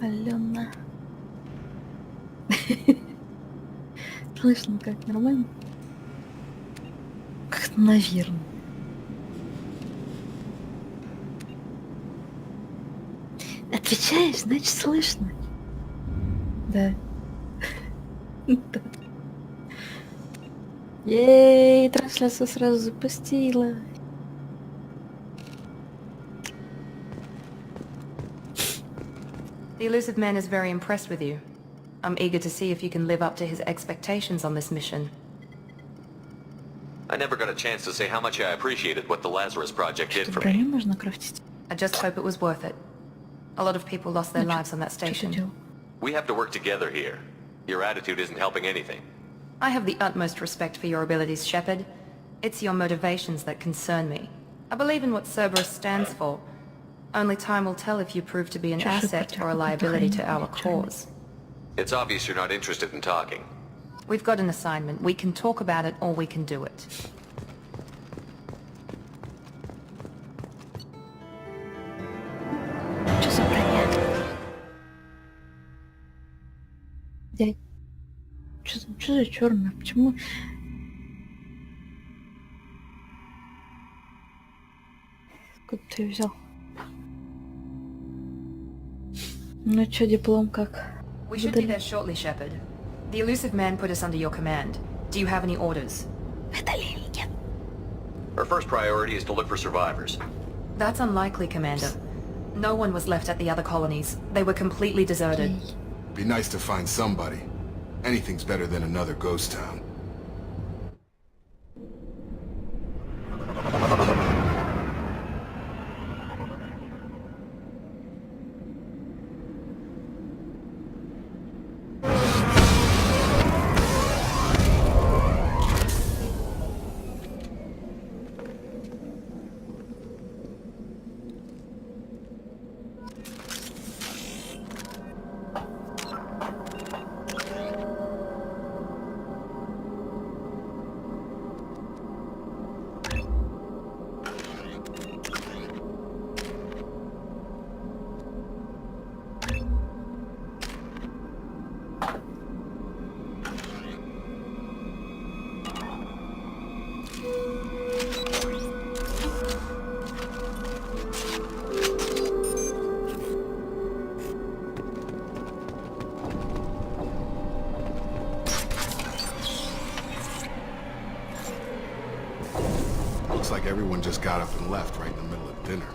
Алена. Слышно как? Нормально? Как-то наверное. Отвечаешь, значит слышно. Да. Да. Ей, трансляцию сразу запустила. The elusive man is very impressed with you. I'm eager to see if you can live up to his expectations on this mission. I never got a chance to say how much I appreciated what the Lazarus Project did Что, for броню me. можно крафтить? I just hope it was worth it. A lot of people lost their lives on that Что ты station. делал? We have to work together here. Your attitude isn't helping anything. I have the utmost respect for your abilities, Shepard. It's your motivations that concern me. I believe in what Cerberus stands for. Only time will tell if you prove to be an asset or a liability to our cause. It's obvious you're not interested in talking. We've got an assignment. We can talk about it or we can do it. Что за броня? Дядь. Что за черная? Почему? Откуда ты ее взял? Ну чё, диплом как? We should be there shortly, Shepard. The elusive man put us under your command. Do you have any orders? Our first priority is to look for survivors. That's unlikely, Commander. No one was left at the other colonies. They were completely deserted. Be nice to find somebody. Anything's better than another ghost town. Looks like everyone just got up and left right in the middle of dinner.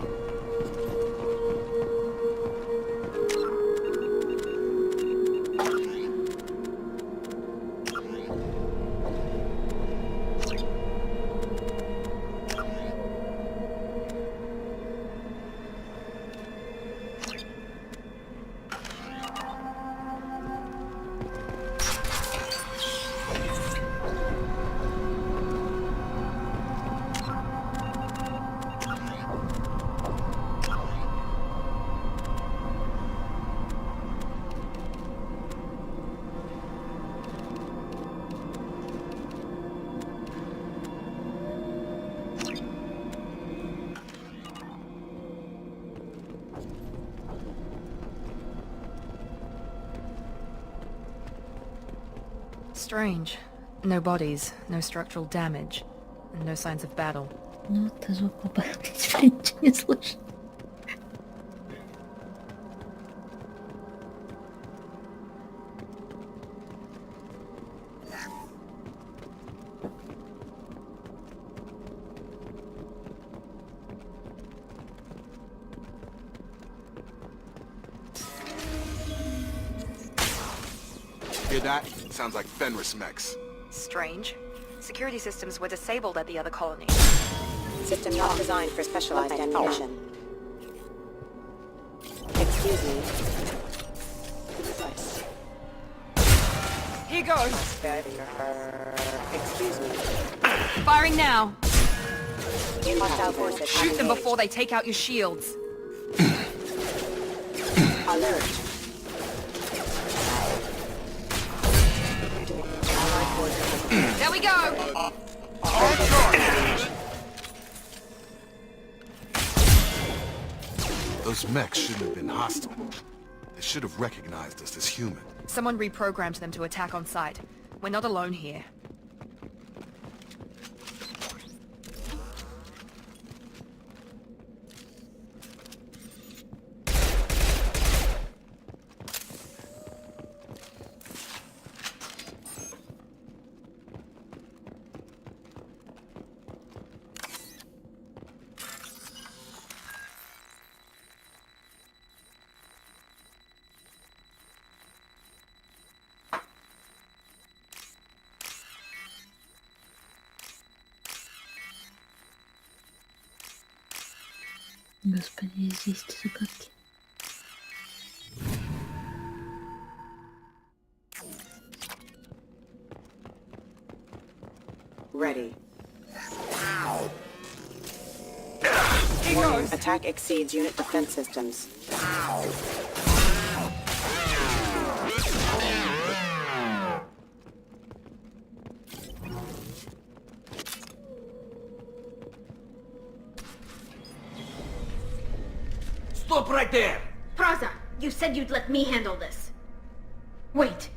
Strange. No bodies, no structural damage, and no signs of battle. Ну, ты звук попал, теперь ничего не слышно. Hear that? Sounds like Fenris mechs. Strange. Security systems were disabled at the other colony. System not designed for specialized ammunition. Excuse me. Here goes! Excuse me. Firing now! Hostile forces. Shoot them before they take out your shields. Alert. There we go! Those mechs shouldn't have been hostile. They should have recognized us as human. Someone reprogrammed them to attack on sight. We're not alone here. Господи, здесь загадки. Ready. Warning, attack exceeds unit defense systems. Stop right there! Praza, you said you'd let me handle this. Wait,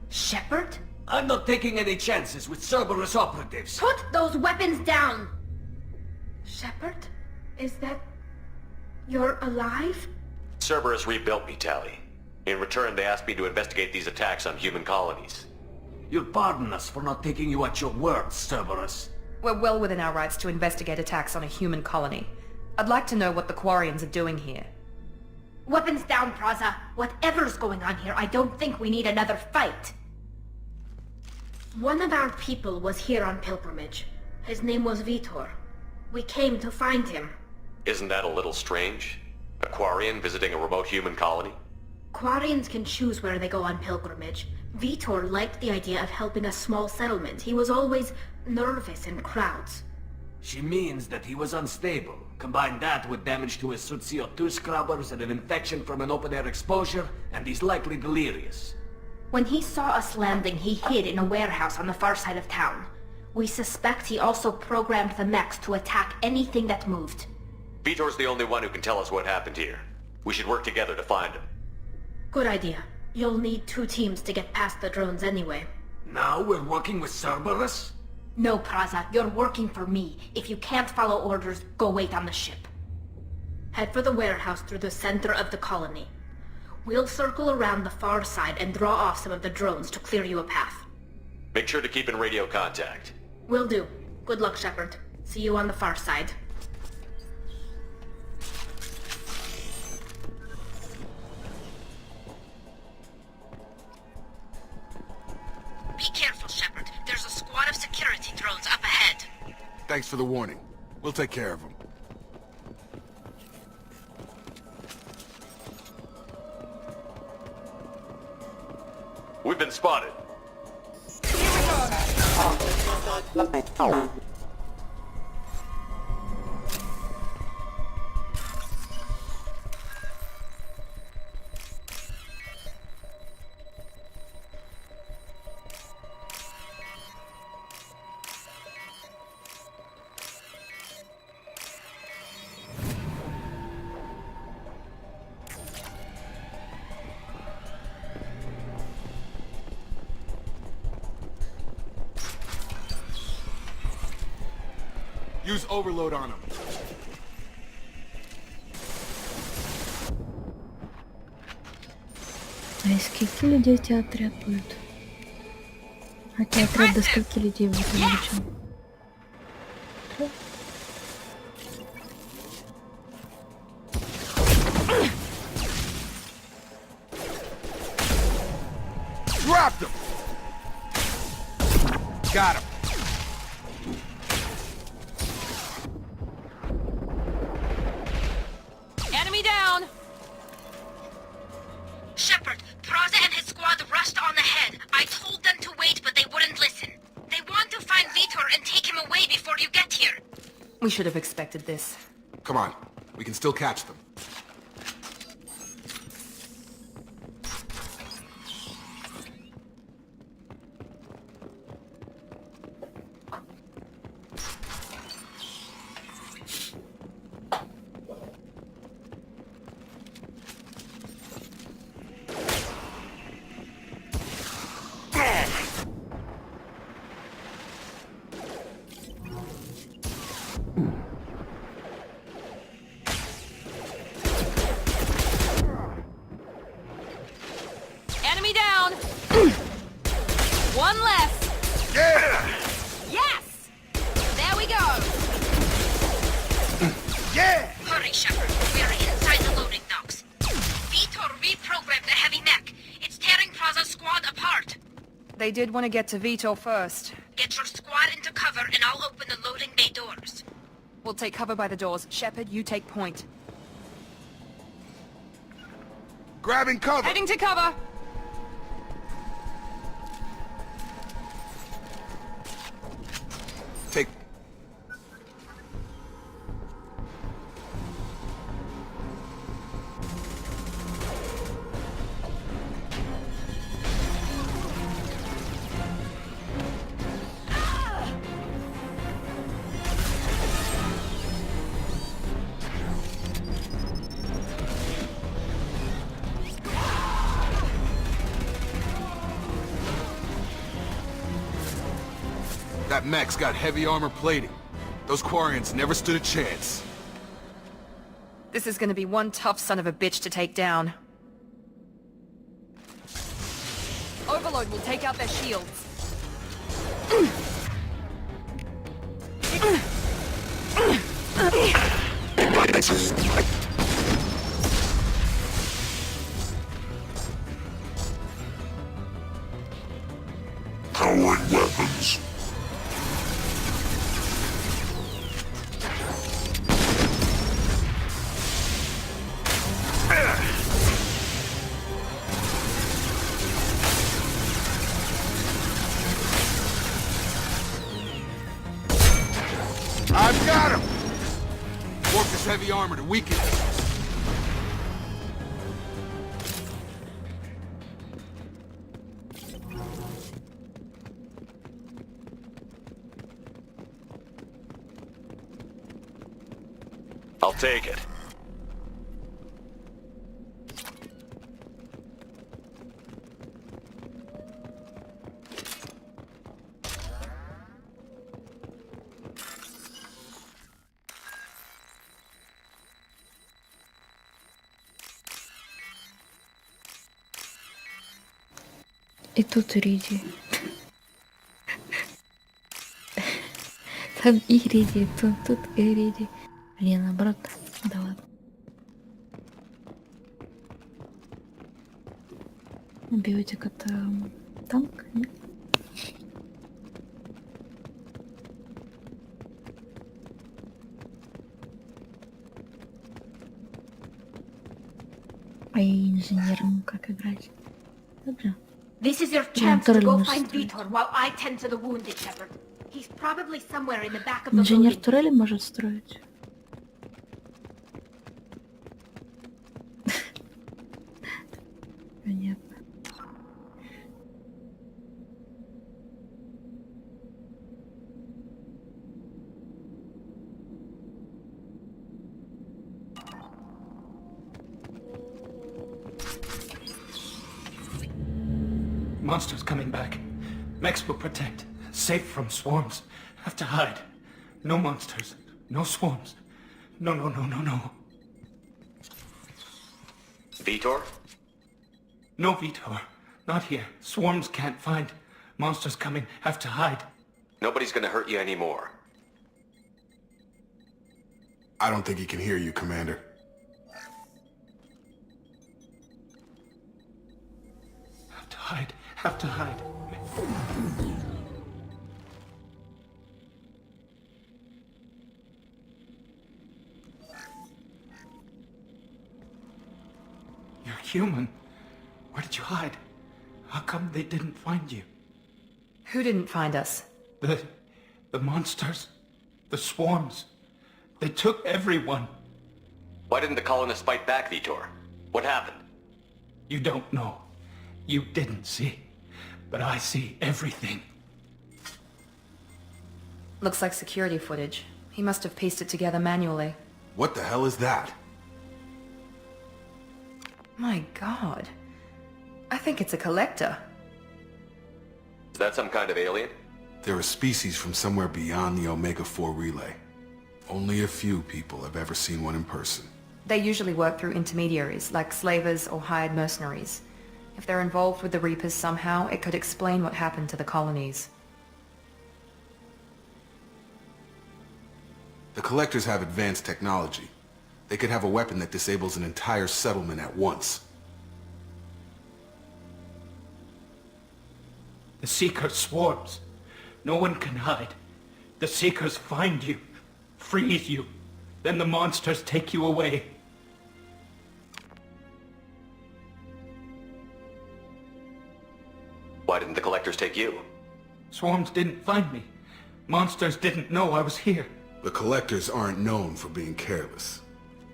Shepard? I'm not taking any chances with Cerberus operatives. Put those weapons down! Shepard? Is that... you're alive? Cerberus rebuilt me, Tally. In return, they asked me to investigate these attacks on human colonies. You'll pardon us for not taking you at your word, Cerberus. We're well within our rights to investigate attacks on a human colony. I'd like to know what the Quarians are doing here. Weapons down, Praza. Whatever's going on here, I don't think we need another fight. One of our people was here on pilgrimage. His name was Vitor. We came to find him. Isn't that a little strange? A Quarian visiting a remote human colony? Quarians can choose where they go on pilgrimage. Vitor liked the idea of helping a small settlement. He was always nervous in crowds. She means that he was unstable. Combine that with damage to his suit CO2 scrubbers and an infection from an open-air exposure, and he's likely delirious. When he saw us landing, he hid in a warehouse on the far side of town. We suspect he also programmed the mechs to attack anything that moved. Vitor's the only one who can tell us what happened here. We should work together to find him. Good idea. You'll need 2 teams to get past the drones anyway. Now we're working with Cerberus? No, Praza, you're working for me. If you can't follow orders, go wait on the ship. Head for the warehouse through the center of the colony. We'll circle around the far side and draw off some of the drones to clear you a path. Make sure to keep in radio contact. Will do. Good luck, Shepard. See you on the far side. Be careful, Shepard. There's a squad of security drones up ahead. Thanks for the warning. We'll take care of them. We've been spotted. Use overload on them. А из скольки людей тебя отряд будет? А тебя отряд до скольки людей будет обучен? Dropped him! Got him. Enemy down! Shepard, Praza and his squad rushed on ahead. I told them to wait, but they wouldn't listen. They want to find Vitor and take him away before you get here. We should have expected this. Come on. We can still catch them. One less! Yeah! Yes! There we go! Yeah! Hurry, Shepard. We are inside the loading docks. Vitor reprogrammed the heavy mech. It's tearing Plaza's squad apart. They did want to get to Vitor first. Get your squad into cover and I'll open the loading bay doors. We'll take cover by the doors. Shepard, you take point. Grabbing cover! Heading to cover! Take... That mech's got heavy armor plating. Those Quarians never stood a chance. This is gonna be one tough son of a bitch to take down. Overload will take out their shields. Powering weapons. I've got him! Work this heavy armor to weaken it. I'll take it. И тут Риди. Там и Риди, тут и Риди. А не наоборот. Да ладно. Биотик это танк, нет? А инженером как играть? Добре. This is your chance to go find Vitor while I tend to the wounded, Shepard. He's probably somewhere in the back of the Инженер loading. турели может строить. Понятно. Monsters coming back. Mechs will protect. Safe from swarms. Have to hide. No monsters. No swarms. No, no, no, no, no. Vitor? No Vitor. Not here. Swarms can't find. Monsters coming. Have to hide. Nobody's gonna hurt you anymore. I don't think he can hear you, Commander. Have to hide. Have to hide. You're human. Where did you hide? How come they didn't find you? Who didn't find us? The monsters. The swarms. They took everyone. Why didn't the colonists fight back, Vitor? What happened? You don't know. You didn't see. But I see everything. Looks like security footage. He must have pieced it together manually. What the hell is that? My god. I think it's a collector. Is that some kind of alien? They're a species from somewhere beyond the Omega-4 relay. Only a few people have ever seen one in person. They usually work through intermediaries, like slavers or hired mercenaries. If they're involved with the Reapers somehow, it could explain what happened to the colonies. The Collectors have advanced technology. They could have a weapon that disables an entire settlement at once. The Seeker swarms. No one can hide. The Seekers find you, freeze you, then the monsters take you away. Why didn't the Collectors take you? Swarms didn't find me. Monsters didn't know I was here. The Collectors aren't known for being careless.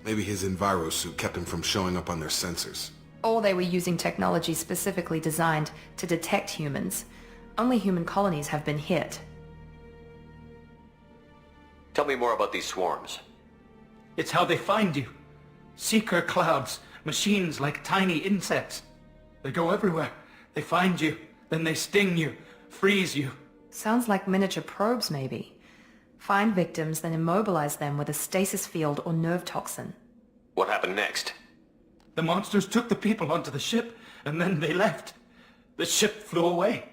Maybe his Enviro suit kept him from showing up on their sensors. Or they were using technology specifically designed to detect humans. Only human colonies have been hit. Tell me more about these swarms. It's how they find you. Seeker clouds, machines like tiny insects. They go everywhere. They find you, then they sting you, freeze you. Sounds like miniature probes, maybe. Find victims, then immobilize them with a stasis field or nerve toxin. What happened next? The monsters took the people onto the ship, and then they left. The ship flew away.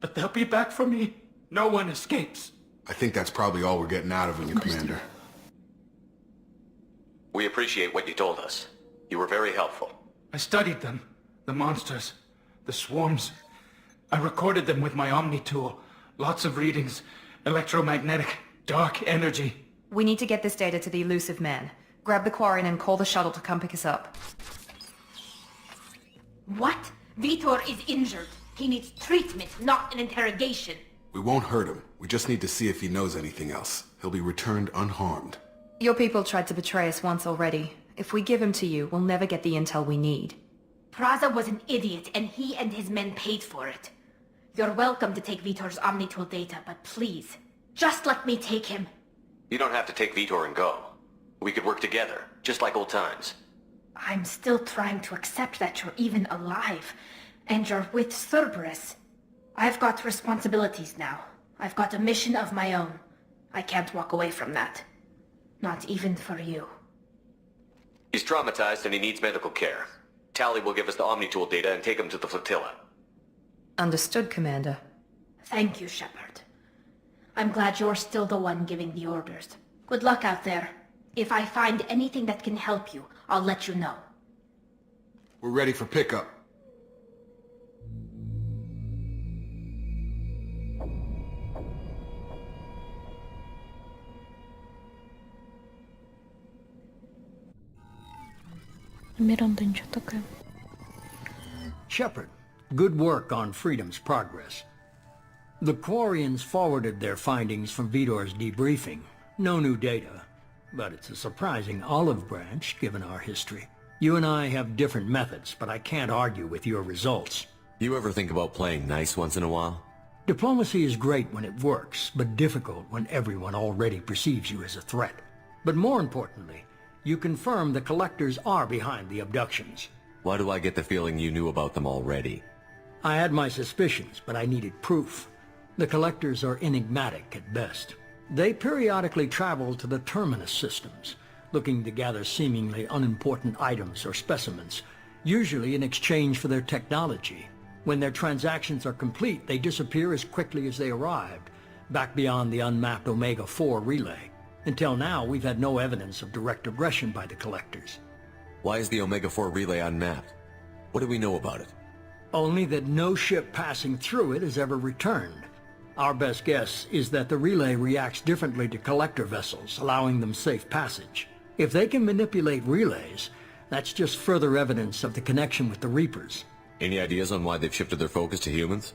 But they'll be back for me. No one escapes. I think that's probably all we're getting out of him, Commander. We appreciate what you told us. You were very helpful. I studied them. The monsters. The swarms. I recorded them with my Omni tool. Lots of readings. Electromagnetic. Dark energy. We need to get this data to the elusive man. Grab the Quarian and call the shuttle to come pick us up. What? Vitor is injured. He needs treatment, not an interrogation. We won't hurt him. We just need to see if he knows anything else. He'll be returned unharmed. Your people tried to betray us once already. If we give him to you, we'll never get the intel we need. Praza was an idiot, and he and his men paid for it. You're welcome to take Vitor's Omnitool data, but please, just let me take him. You don't have to take Vitor and go. We could work together, just like old times. I'm still trying to accept that you're even alive, and you're with Cerberus. I've got responsibilities now. I've got a mission of my own. I can't walk away from that. Not even for you. He's traumatized and he needs medical care. Tally will give us the Omnitool data and take him to the flotilla. Understood, Commander. Thank you, Shepard. I'm glad you're still the one giving the orders. Good luck out there. If I find anything that can help you, I'll let you know. We're ready for pickup. Миранда ничего такая. Shepard, good work on Freedom's progress. The Quarians forwarded their findings from Vitor's debriefing. No new data, but it's a surprising olive branch given our history. You and I have different methods, but I can't argue with your results. You ever think about playing nice once in a while? Diplomacy is great when it works, but difficult when everyone already perceives you as a threat. But more importantly, you confirm the Collectors are behind the abductions. Why do I get the feeling you knew about them already? I had my suspicions, but I needed proof. The Collectors are enigmatic at best. They periodically travel to the Terminus systems, looking to gather seemingly unimportant items or specimens, usually in exchange for their technology. When their transactions are complete, they disappear as quickly as they arrived, back beyond the unmapped Omega-4 relay. Until now, we've had no evidence of direct aggression by the Collectors. Why is the Omega-4 relay unmapped? What do we know about it? Only that no ship passing through it has ever returned. Our best guess is that the relay reacts differently to Collector vessels, allowing them safe passage. If they can manipulate relays, that's just further evidence of the connection with the Reapers. Any ideas on why they've shifted their focus to humans?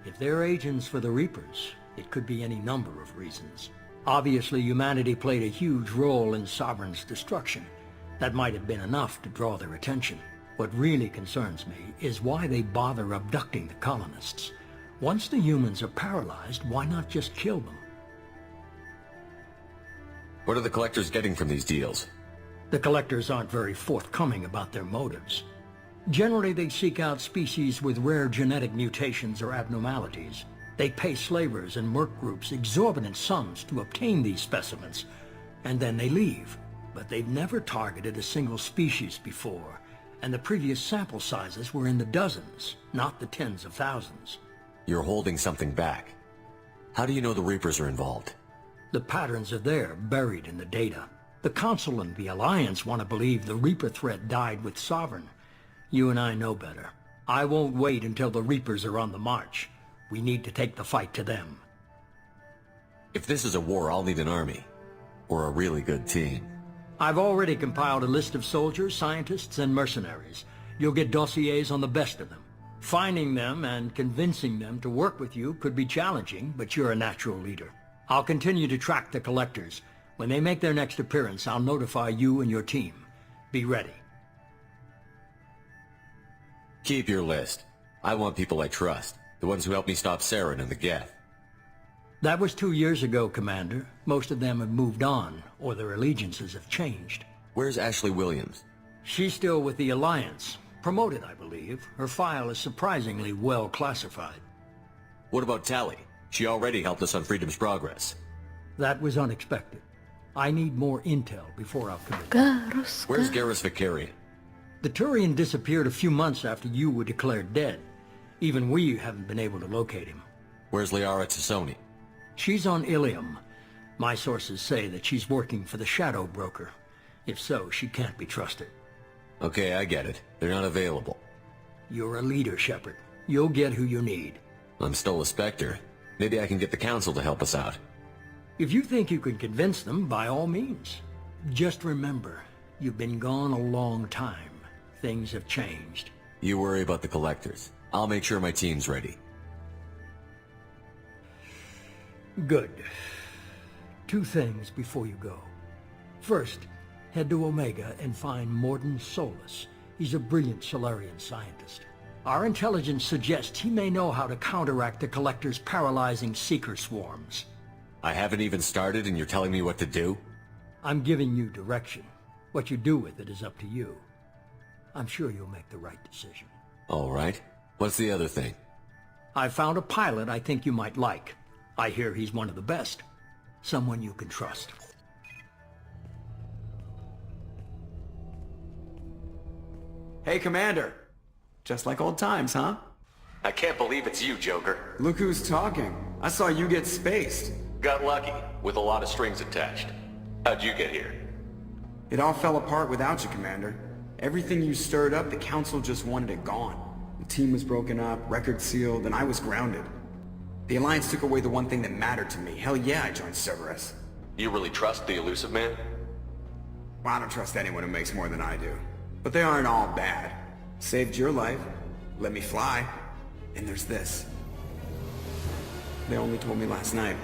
If they're agents for the Reapers, it could be any number of reasons. Obviously, humanity played a huge role in Sovereign's destruction. That might have been enough to draw their attention. What really concerns me is why they bother abducting the colonists. Once the humans are paralyzed, why not just kill them? What are the Collectors getting from these deals? The Collectors aren't very forthcoming about their motives. Generally, they seek out species with rare genetic mutations or abnormalities. They pay slavers and merc groups exorbitant sums to obtain these specimens, and then they leave. But they've never targeted a single species before. And the previous sample sizes were in the dozens, not the tens of thousands. You're holding something back. How do you know the Reapers are involved? The patterns are there, buried in the data. The Council and the Alliance want to believe the Reaper threat died with Sovereign. You and I know better. I won't wait until the Reapers are on the march. We need to take the fight to them. If this is a war, I'll need an army. Or a really good team. I've already compiled a list of soldiers, scientists, and mercenaries. You'll get dossiers on the best of them. Finding them and convincing them to work with you could be challenging, but you're a natural leader. I'll continue to track the collectors. When they make their next appearance, I'll notify you and your team. Be ready. Keep your list. I want people I trust. The ones who helped me stop Saren and the Geth. That was 2 years ago, Commander. Most of them have moved on, or their allegiances have changed. Where's Ashley Williams? She's still with the Alliance. Promoted, I believe. Her file is surprisingly well classified. What about Tally? She already helped us on Freedom's Progress. That was unexpected. I need more intel before I'll commit. Where's Garrus Vicarian? The Turian disappeared a few months after you were declared dead. Even we haven't been able to locate him. Where's Liara Tassoni? She's on Ilium. My sources say that she's working for the Shadow Broker. If so, she can't be trusted. Okay, I get it. They're not available. You're a leader, Shepard. You'll get who you need. I'm still a Spectre. Maybe I can get the Council to help us out. If you think you can convince them, by all means. Just remember, you've been gone a long time. Things have changed. You worry about the Collectors. I'll make sure my team's ready. Good. 2 things before you go. First, head to Omega and find Mordin Solus. He's a brilliant Solarian scientist. Our intelligence suggests he may know how to counteract the Collector's paralyzing Seeker swarms. I haven't even started and you're telling me what to do? I'm giving you direction. What you do with it is up to you. I'm sure you'll make the right decision. All right. What's the other thing? I found a pilot I think you might like. I hear he's one of the best. Someone you can trust. Hey, Commander. Just like old times, huh? I can't believe it's you, Joker. Look who's talking. I saw you get spaced. Got lucky, with a lot of strings attached. How'd you get here? It all fell apart without you, Commander. Everything you stirred up, the Council just wanted it gone. The team was broken up, records sealed, and I was grounded. The Alliance took away the one thing that mattered to me. Hell yeah, I joined Cerberus. You really trust the Elusive Man? Well, I don't trust anyone who makes more than I do. But they aren't all bad. Saved your life, let me fly, and there's this. They only told me last night.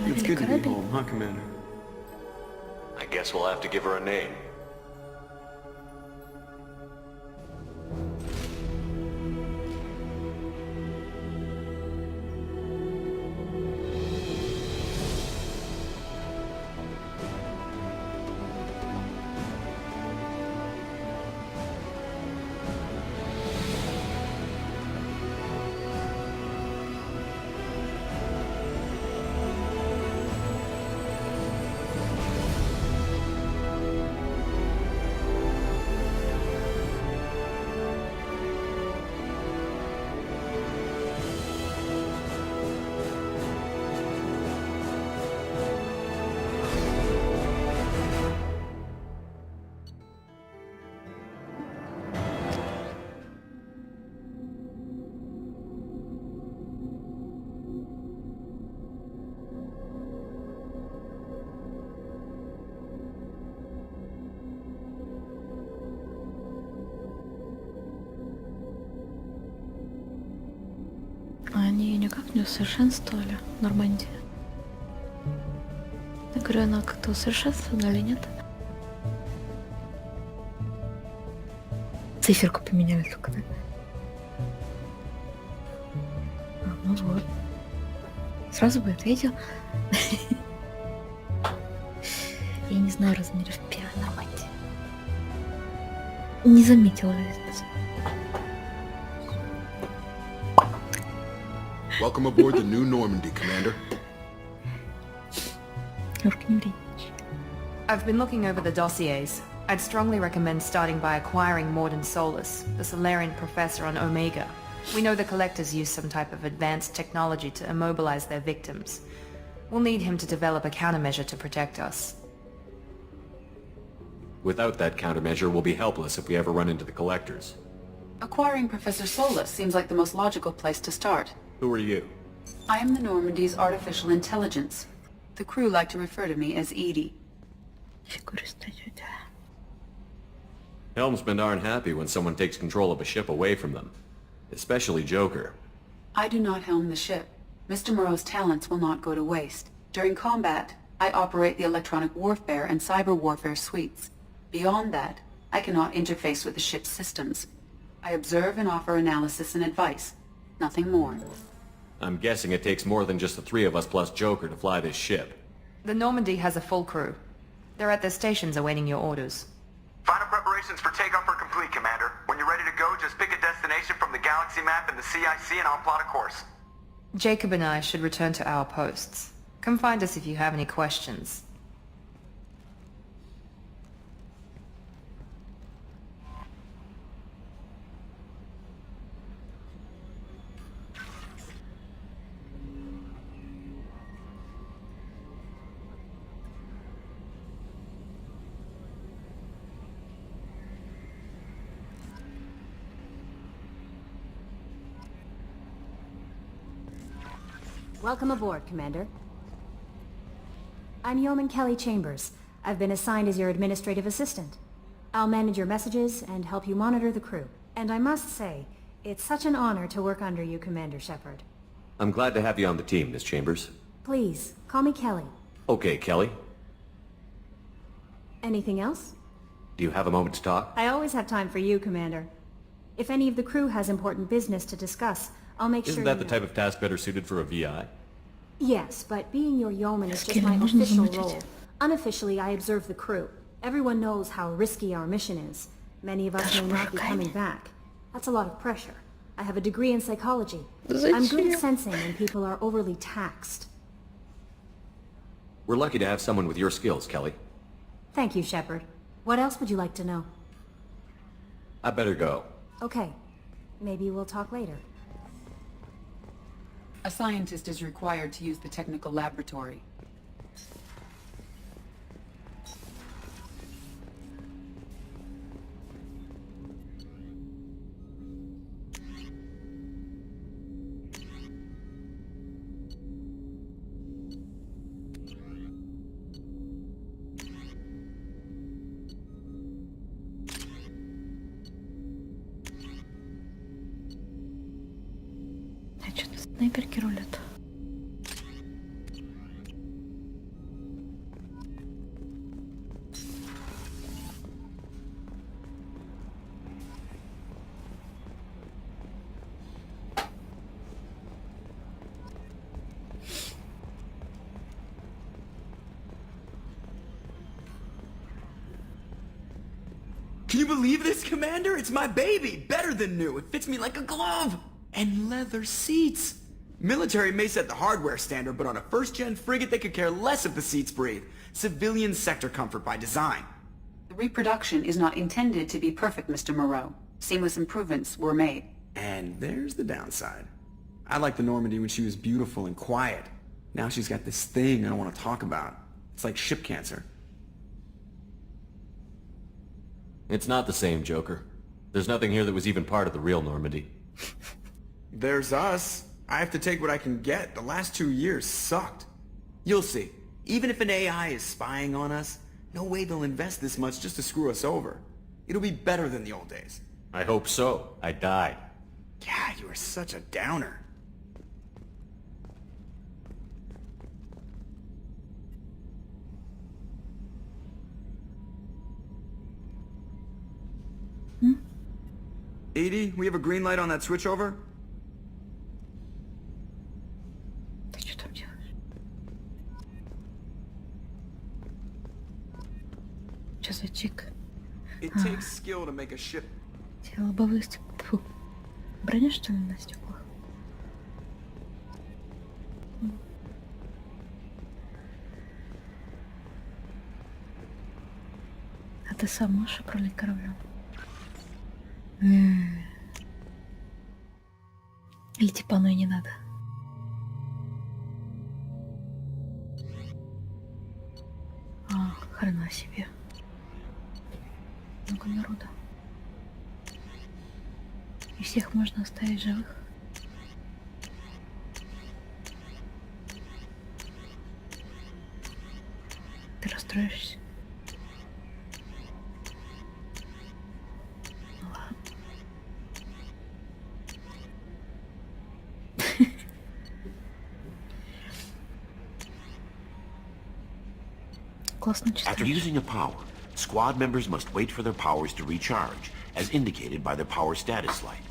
It's good to be home, huh, Commander? I guess we'll have to give her a name. Они никак не усовершенствовали Нормандию. Я говорю, она как-то усовершенствована или нет? Циферку поменяли только, да? Ну вот. Сразу бы ответил. Я не знаю размеров пиано, мать. Не заметила разницы. Welcome aboard the new Normandy, Commander. I've been looking over the dossiers. I'd strongly recommend starting by acquiring Morden Solus, the Solarian professor on Omega. We know the Collectors use some type of advanced technology to immobilize their victims. We'll need him to develop a countermeasure to protect us. Without that countermeasure, we'll be helpless if we ever run into the Collectors. Acquiring Professor Solus seems like the most logical place to start. Who are you? I am the Normandy's artificial intelligence. The crew like to refer to me as Edie. Helmsmen aren't happy when someone takes control of a ship away from them. Especially Joker. I do not helm the ship. Mr. Moreau's talents will not go to waste. During combat, I operate the electronic warfare and cyber warfare suites. Beyond that, I cannot interface with the ship's systems. I observe and offer analysis and advice. Nothing more. I'm guessing it takes more than just the three of us plus Joker to fly this ship. The Normandy has a full crew. They're at their stations awaiting your orders. Final preparations for takeoff are complete, Commander. When you're ready to go, just pick a destination from the galaxy map in the CIC and I'll plot a course. Jacob and I should return to our posts. Come find us if you have any questions. Welcome aboard, Commander. I'm Yeoman Kelly Chambers. I've been assigned as your administrative assistant. I'll manage your messages and help you monitor the crew. And I must say, it's such an honor to work under you, Commander Shepard. I'm glad to have you on the team, Miss Chambers. Please, call me Kelly. Okay, Kelly. Anything else? Do you have a moment to talk? I always have time for you, Commander. If any of the crew has important business to discuss, I'll make sure Isn't that the type of task better suited for a VI? Yes, but being your yeoman is just my official role. Unofficially, I observe the crew. Everyone knows how risky our mission is. Many of us may not be coming back. That's a lot of pressure. I have a degree in psychology. I'm good at sensing when people are overly taxed. We're lucky to have someone with your skills, Kelly. Thank you, Shepard. What else would you like to know? I better go. Okay. Maybe we'll talk later. A scientist is required to use the technical laboratory. Снайперки рулят. Can you believe this, Commander? It's my baby! Better than new! It fits me like a glove! And leather seats! Military may set the hardware standard, but on a first-gen frigate they could care less if the seats breathe. Civilian sector comfort by design. The reproduction is not intended to be perfect, Mr. Moreau. Seamless improvements were made. And there's the downside. I liked the Normandy when she was beautiful and quiet. Now she's got this thing I don't want to talk about. It's like ship cancer. It's not the same, Joker. There's nothing here that was even part of the real Normandy. There's us. I have to take what I can get. The last 2 years sucked. You'll see. Even if an AI is spying on us, no way they'll invest this much just to screw us over. It'll be better than the old days. I hope so. I died. God, you are such a downer. Edie, we have a green light on that switchover? Ты что там делаешь? Что за чик? It takes skill to make a ship. Лобовые стекла. Фу. Броня, что ли, на стеклах? А ты сам можешь управлять кораблем? Или типа оно и не надо? А, хрена себе. Много народа. И всех можно оставить живых? Ты расстроишься? Ну ладно. Классно читаешь. After using a power, squad members must wait for their powers to recharge, as indicated by their power status light.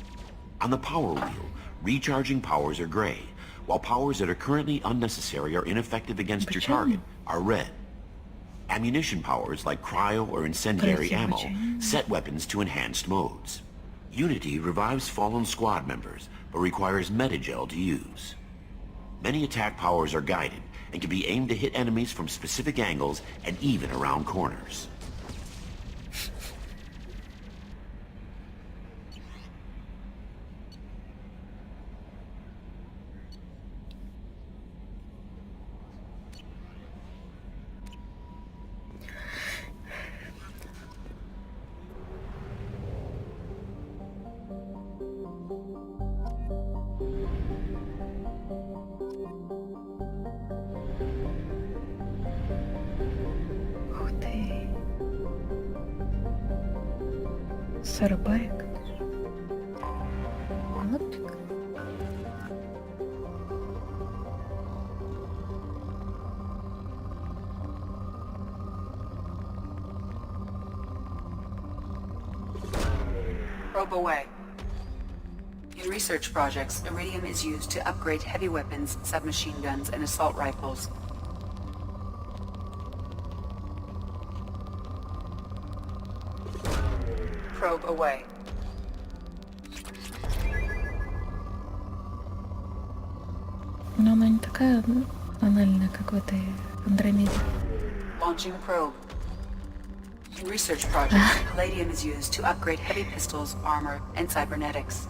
On the power wheel, recharging powers are gray, while powers that are currently unnecessary or ineffective against your target are red. Ammunition powers like cryo or incendiary ammo set weapons to enhanced modes. Unity revives fallen squad members, but requires metagel to use. Many attack powers are guided and can be aimed to hit enemies from specific angles and even around corners. Сарабаек. Лапик. Probe away. In research projects, iridium is used to upgrade heavy weapons, submachine guns, and assault rifles. Probe away. Но она не такая анальная, как в этой Андромеде. Launching probe. In research projects, palladium is used to upgrade heavy pistols, armor, and cybernetics.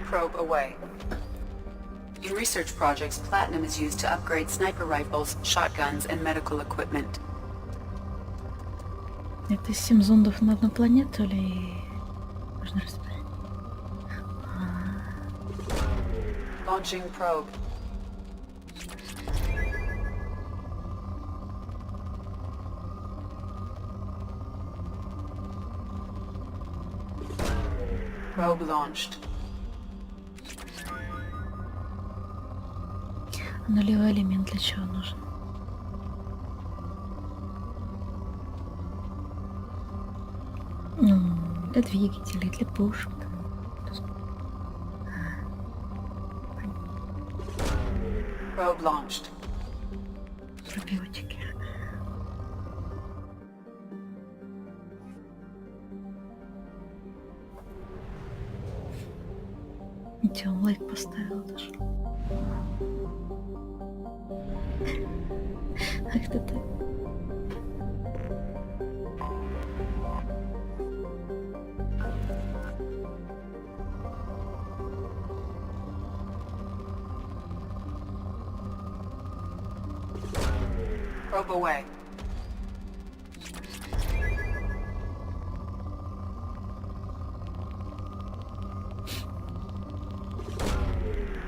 Probe away. In research projects, platinum is used to upgrade sniper rifles, shotguns, and medical equipment. Это 7 зондов на одну планету или можно разбирать? Launching probe. Probe launched. Нулевой элемент для чего нужен? Ну, для двигателей, для пушек. Probe launched. Пробиотики. Ничего, он лайк поставил даже. Ах ты так. Probe away.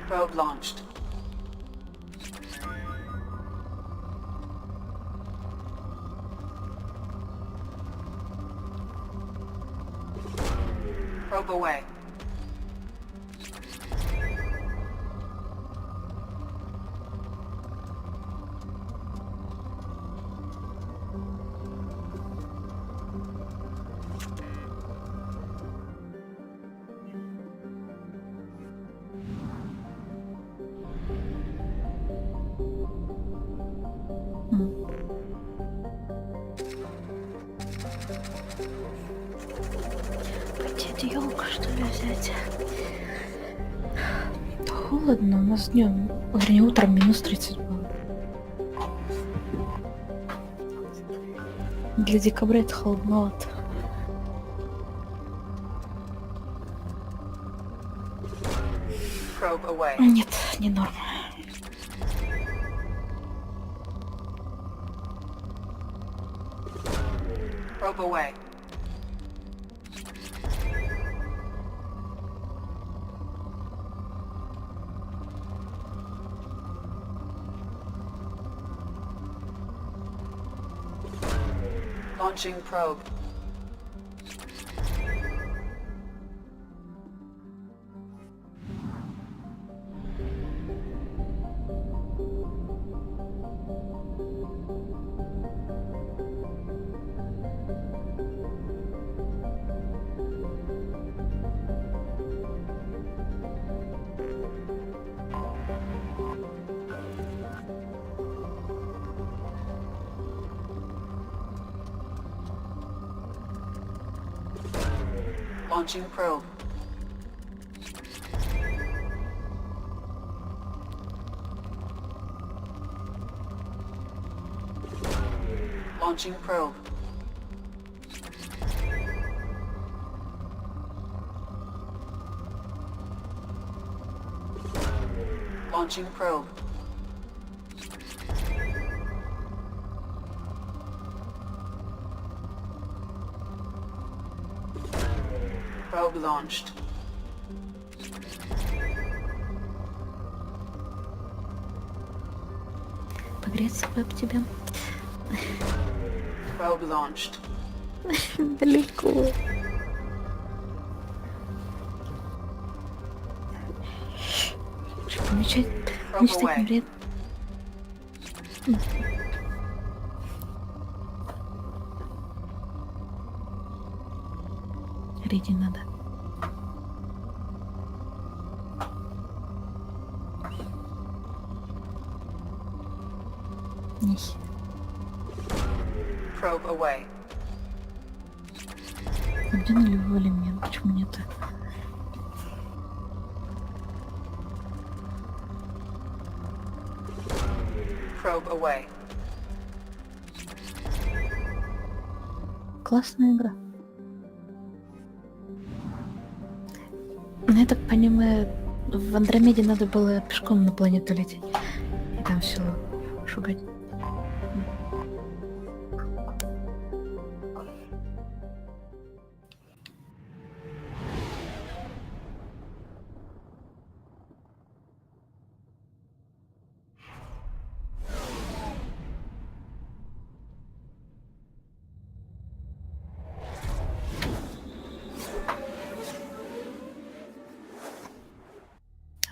Probe launched. Probe away. Хотите елку, что ли, взять? Холодно, у нас днем, вернее, утром минус 30 было. Для декабря это холодновато. Нет, не норма. Probe away. Launching probe. Launching probe. Launching probe. Launching probe. Probe launched. Погреться бы об тебя. Probe launched. Далеко. Что, мечтать не вред. Реди надо. Nicht. Probe away. Где нулевой элемент? Почему нет? Probe away. Классная игра. Ну, я так понимаю, в Андромеде надо было пешком на планету лететь. И там все шугать.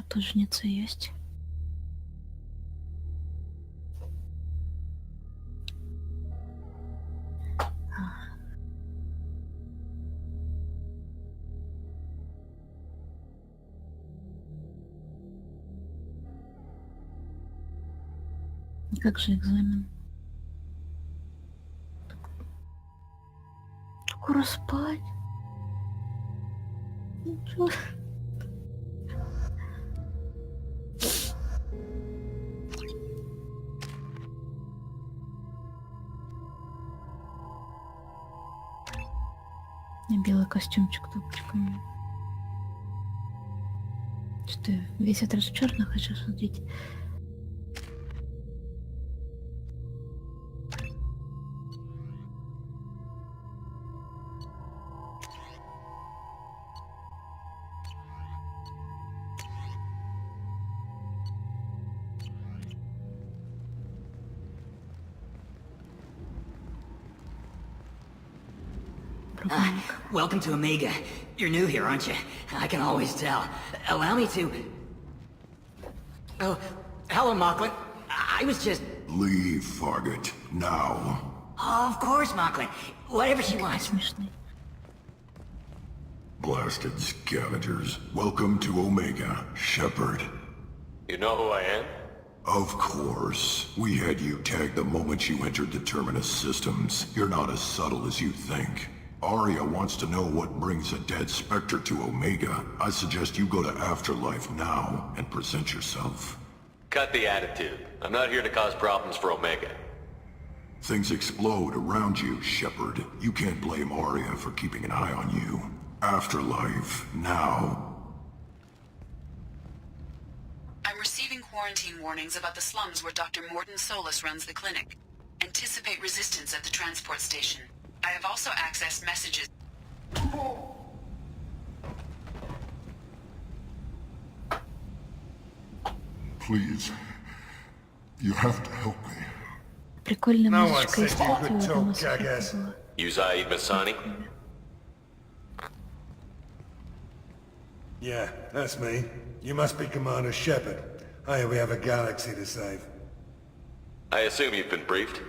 Тут жнецы есть. Как же экзамен? Скоро спать. Ничего. Белый костюмчик топочками. Что-то весь отряд в черных, хочу смотреть. Welcome to Omega. You're new here, aren't you? I can always tell. Allow me to... Oh, hello, Mocklin. I was just... Leave, Fargate. Now. Oh, of course, Mocklin. Whatever she wants. Blasted scavengers. Welcome to Omega, Shepard. You know who I am? Of course. We had you tagged the moment you entered the Terminus systems. You're not as subtle as you think. Arya wants to know what brings a dead Spectre to Omega. I suggest you go to Afterlife now and present yourself. Cut the attitude. I'm not here to cause problems for Omega. Things explode around you, Shepard. You can't blame Arya for keeping an eye on you. Afterlife, now. I'm receiving quarantine warnings about the slums where Dr. Morden Solus runs the clinic. Anticipate resistance at the transport station. I have also accessed messages. Please, you have to help me. Прикольная No музычка one из said you третьего could talk, Mass Effect jackass. была. You Zaid Masani? Yeah, that's me. You must be Commander Shepard. Hey, we have a galaxy to save. I assume you've been briefed?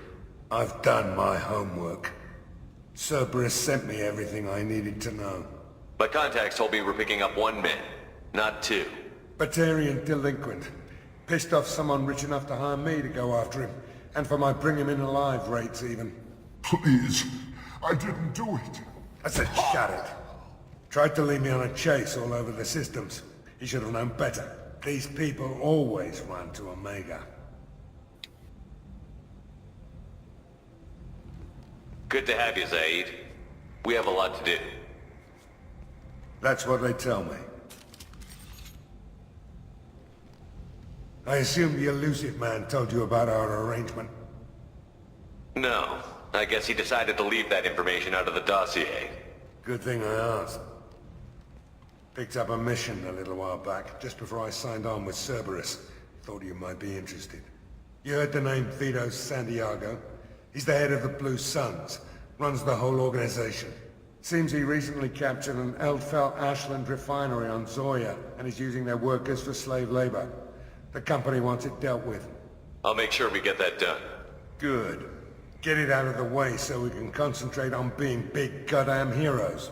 I've done my homework. Cerberus sent me everything I needed to know. My contacts told me we're picking up 1 man, not 2. Batarian delinquent. Pissed off someone rich enough to hire me to go after him. And for my bring him in alive rates even. Please, I didn't do it. I said shut it. Tried to lead me on a chase all over the systems. He should have known better. These people always run to Omega. Good to have you, Zaid. We have a lot to do. That's what they tell me. I assume the elusive man told you about our arrangement. No. I guess he decided to leave that information out of the dossier. Good thing I asked. Picked up a mission a little while back, just before I signed on with Cerberus. Thought you might be interested. You heard the name Vito Santiago? He's the head of the Blue Suns. Runs the whole organization. Seems he recently captured an Eldfell Ashland refinery on Zoya, and is using their workers for slave labor. The company wants it dealt with. I'll make sure we get that done. Good. Get it out of the way so we can concentrate on being big goddamn heroes.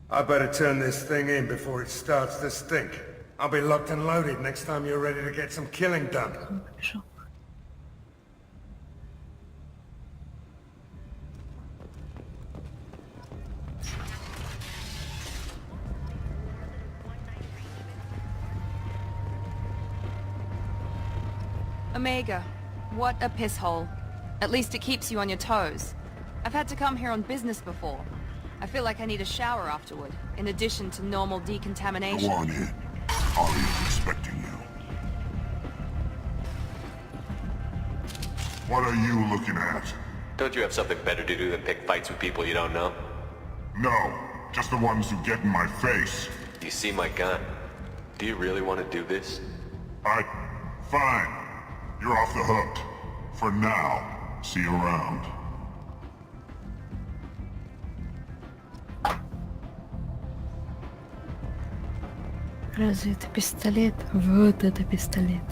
I better turn this thing in before it starts to stink. I'll be locked and loaded next time you're ready to get some killing done. Omega, what a piss hole. At least it keeps you on your toes. I've had to come here on business before. I feel like I need a shower afterward, in addition to normal decontamination. Go on in. Arya's expecting you. What are you looking at? Don't you have something better to do than pick fights with people you don't know? No, just the ones who get in my face. You see my gun? Do you really want to do this? Fine. You're off the hook. For now. See you around. Разве это пистолет? Вот это пистолет.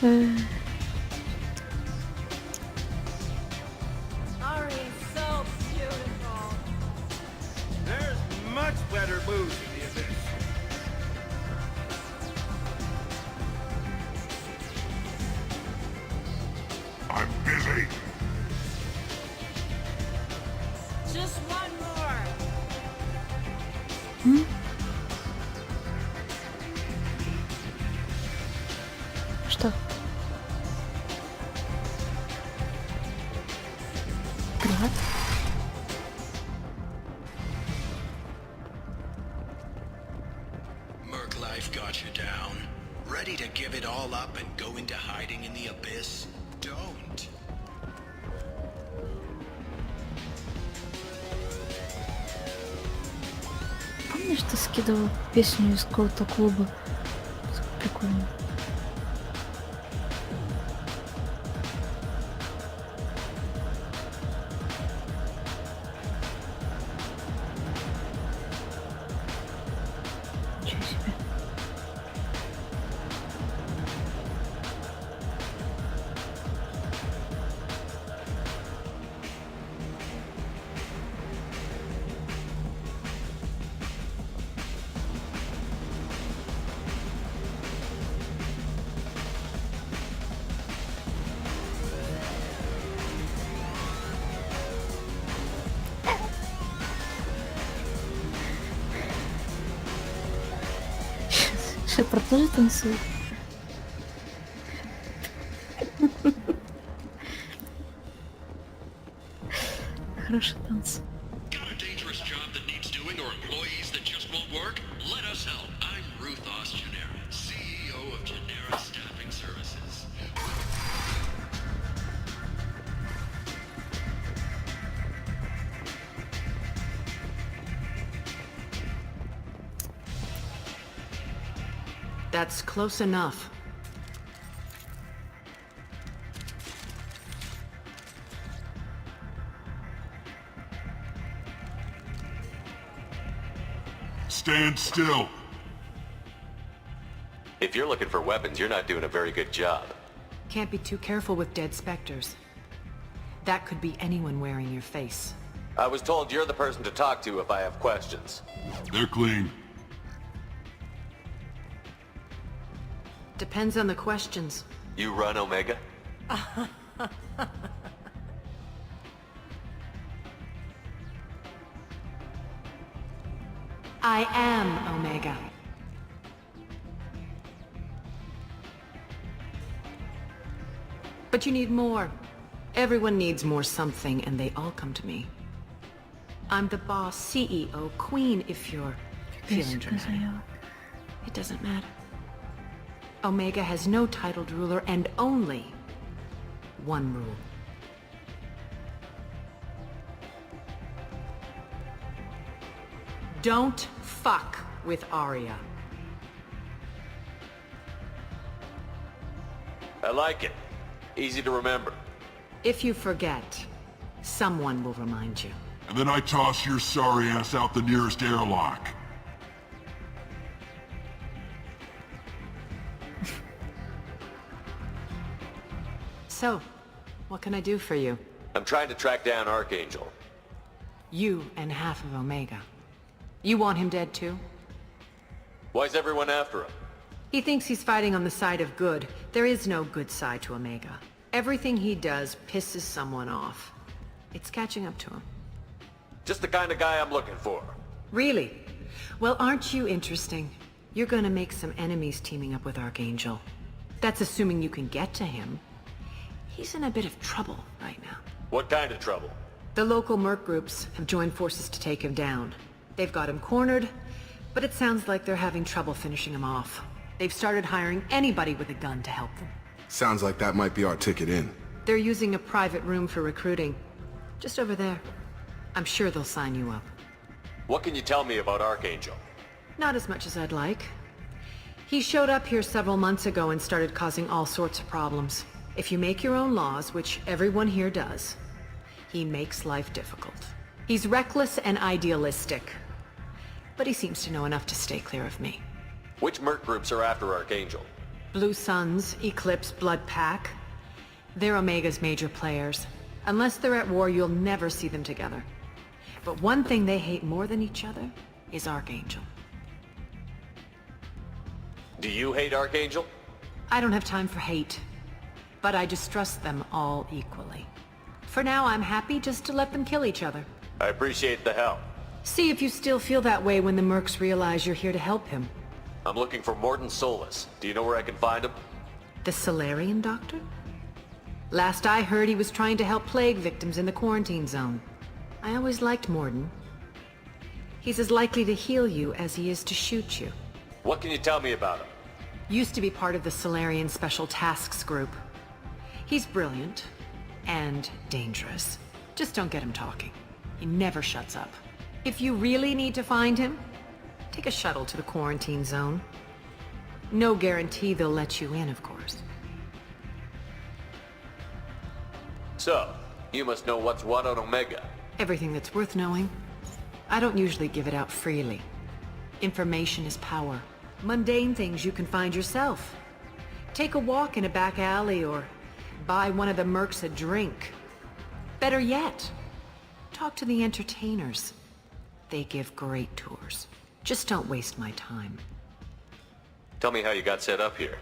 So beautiful. There's much better moves in the abyss. I'm busy. Just one more. Что? Приват? Merc life got you down. Ready to give it all up and go into hiding in the abyss? Don't. Помнишь, ты скидывал песню из какого-то клуба? Прикольно. Ничего себе. Шепард тоже танцует. Хороший танц. Got a dangerous job that needs doing or employees that just won't work? Let us help. I'm Ruth Genera, CEO of Genera Staffing Services. That's close enough. Stand still. If you're looking for weapons, you're not doing a very good job. Can't be too careful with dead specters. That could be anyone wearing your face. I was told you're the person to talk to if I have questions. They're clean. Depends on the questions. You run Omega? I am Omega. But you need more. Everyone needs more something, and they all come to me. I'm the boss, CEO, queen, if you're feeling dramatic. It doesn't matter. Omega has no titled ruler and only one rule. Don't fuck with Arya. I like it. Easy to remember. If you forget, someone will remind you. And then I toss your sorry ass out the nearest airlock. So, what can I do for you? I'm trying to track down Archangel. You and half of Omega. You want him dead too? Why's everyone after him? He thinks he's fighting on the side of good. There is no good side to Omega. Everything he does pisses someone off. It's catching up to him. Just the kind of guy I'm looking for. Really? Well, aren't you interesting? You're gonna make some enemies teaming up with Archangel. That's assuming you can get to him. He's in a bit of trouble right now. What kind of trouble? The local merc groups have joined forces to take him down. They've got him cornered, but it sounds like they're having trouble finishing him off. They've started hiring anybody with a gun to help them. Sounds like that might be our ticket in. They're using a private room for recruiting. Just over there. I'm sure they'll sign you up. What can you tell me about Archangel? Not as much as I'd like. He showed up here several months ago and started causing all sorts of problems. If you make your own laws, which everyone here does, he makes life difficult. He's reckless and idealistic, but he seems to know enough to stay clear of me. Which merc groups are after Archangel? Blue Suns, Eclipse, Blood Pack. They're Omega's major players. Unless they're at war, you'll never see them together. But one thing they hate more than each other is Archangel. Do you hate Archangel? I don't have time for hate, but I distrust them all equally. For now, I'm happy just to let them kill each other. I appreciate the help. See if you still feel that way when the mercs realize you're here to help him. I'm looking for Morton Solus. Do you know where I can find him? The Solarian doctor? Last I heard, he was trying to help plague victims in the quarantine zone. I always liked Morden. He's as likely to heal you as he is to shoot you. What can you tell me about him? Used to be part of the Solarian Special Tasks Group. He's brilliant and dangerous. Just don't get him talking. He never shuts up. If you really need to find him, take a shuttle to the quarantine zone. No guarantee they'll let you in, of course. So, you must know what's what on Omega. Everything that's worth knowing. I don't usually give it out freely. Information is power. Mundane things you can find yourself. Take a walk in a back alley or buy one of the mercs a drink. Better yet, talk to the entertainers. They give great tours. Just don't waste my time. Tell me how you got set up here.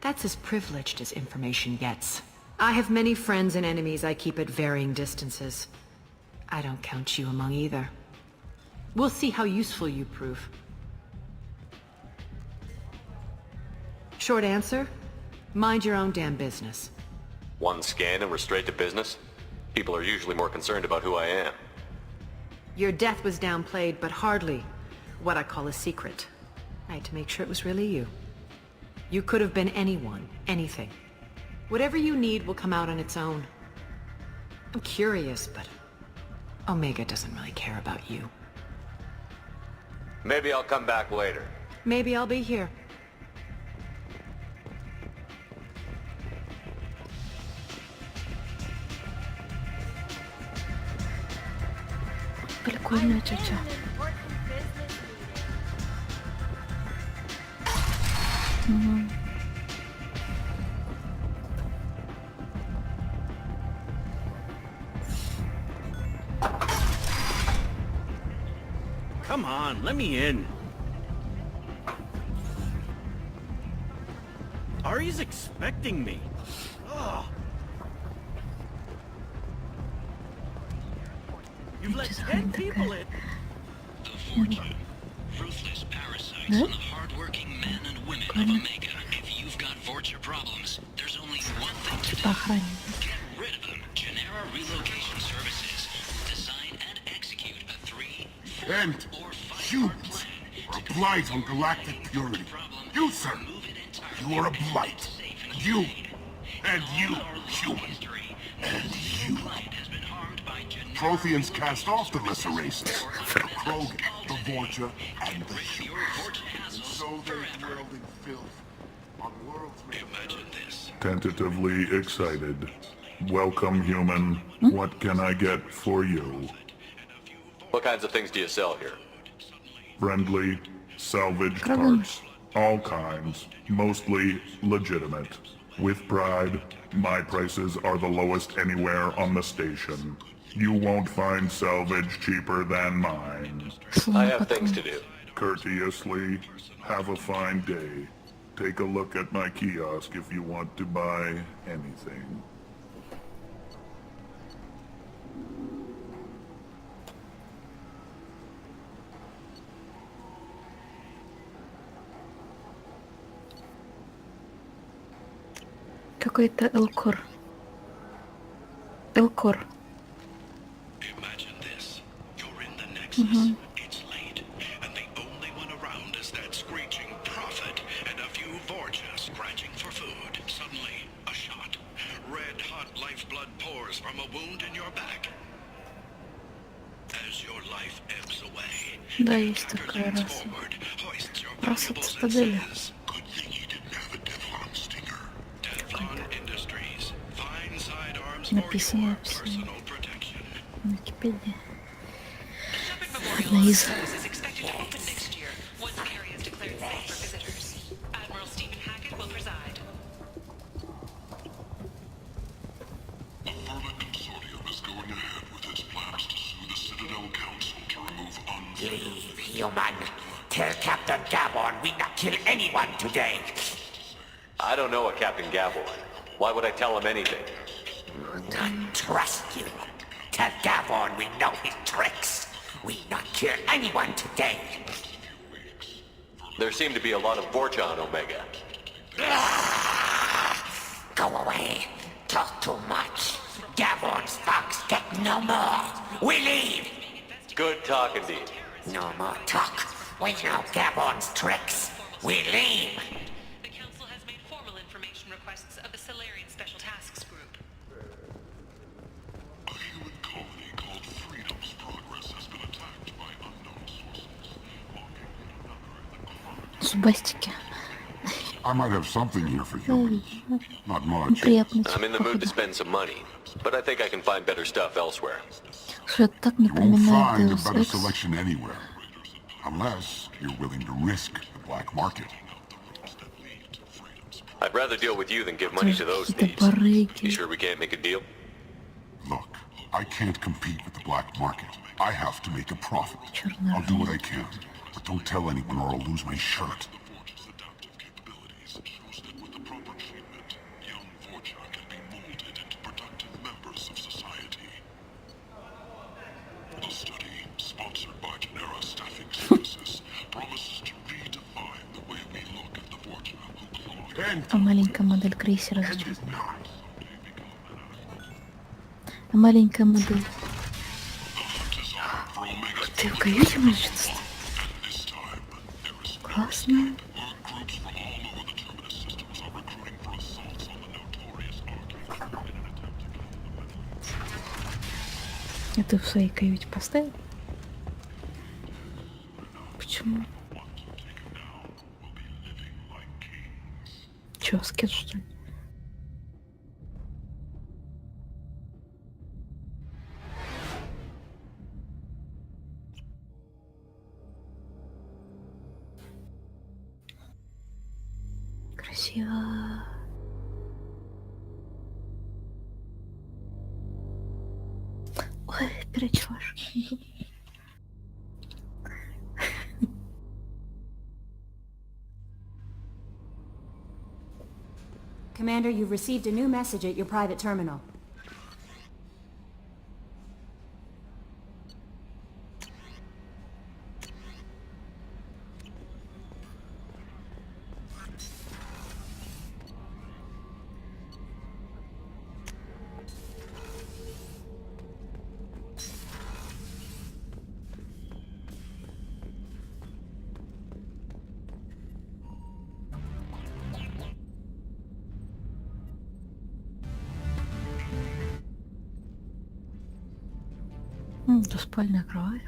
That's as privileged as information gets. I have many friends and enemies I keep at varying distances. I don't count you among either. We'll see how useful you prove. Short answer? Mind your own damn business. One scan and we're straight to business? People are usually more concerned about who I am. Your death was downplayed, but hardly what I call a secret. I had to make sure it was really you. You could have been anyone, anything. Whatever you need will come out on its own. I'm curious, but Omega doesn't really care about you. Maybe I'll come back later. Maybe I'll be here. Прикольная тетя. Come on, let me in. Ari's expecting me. Ugh. You've let 10 people in. The Fortune. Ruthless parasites on the hard-working men and women of Omega. If you've got Vorcha problems, there's only one thing to do. Get rid of them. Genera Relocation Services. Design and execute a 3, 4, And or 5 humans are a blight on galactic purity. You, sir, you are a blight. You, and you, human, and you. Protheans cast off the lesser races, the Krogan, the Vorcha, and the humans. So they dwell in filth on worlds made. Imagine this. Tentatively excited. Welcome, human. What can I get for you? What kinds of things do you sell here? Friendly, salvaged parts. All kinds. Mostly legitimate. With pride, my prices are the lowest anywhere on the station. You won't find salvage cheaper than mine. I have things to do. Courteously, have a fine day. Take a look at my kiosk if you want to buy anything. Какой-то Элкор. Элкор. Imagine this. You're in the Nexus. It's late, and the only one around is that screeching prophet and a few Vorcha scratching for food. Suddenly, a shot. Red-hot lifeblood pours from a wound in your back. As your life ebbs away, Да, есть такая раса. Раса цитадели. Написано в Википедии. Одна из. Leave, human. Tell Captain Gabon we not kill anyone today. I don't know a Captain Gabon. Why would I tell him anything? Not trust you. Tell Gabon we know his tricks. We not kill anyone today. There seem to be a lot of Vorcha on Omega. Go away. Talk too much. Gabon's thugs get no more. We leave. Good talk indeed. No more talk. We know Gabon's tricks. We leave. The Council has made formal information requests of the Solarian Special Tasks Group. A human colony called Freedom's Progress has been attacked by unknown sources, mocking another in the chronicle. Зубастики. I might have something here for humans. Not much. I'm in the mood to spend some money, but I think I can find better stuff elsewhere. Что это так You won't напоминает find a Deus better Ex. selection anywhere, unless you're willing to risk the black market. I'd rather deal with you than give money to those Какие-то thieves. барыги. You sure we can't make a deal? Look, I can't compete with the black market. I have to make a profit. I'll do what I can, but don't tell anyone or I'll lose my shirt. Members of society. A study sponsored by Genera Staffing Services promises to redefine the way we look at the Vorcha who claw А маленькая модель крейсера зачем? А маленькая модель... Ты в каюте можешь? Классно. А ты в своей каюте поставил? Почему? Чё, скет, что ли? Красиво. Ой, перечваш. Commander, you've received a new message at your private terminal. Двуспальная кровать.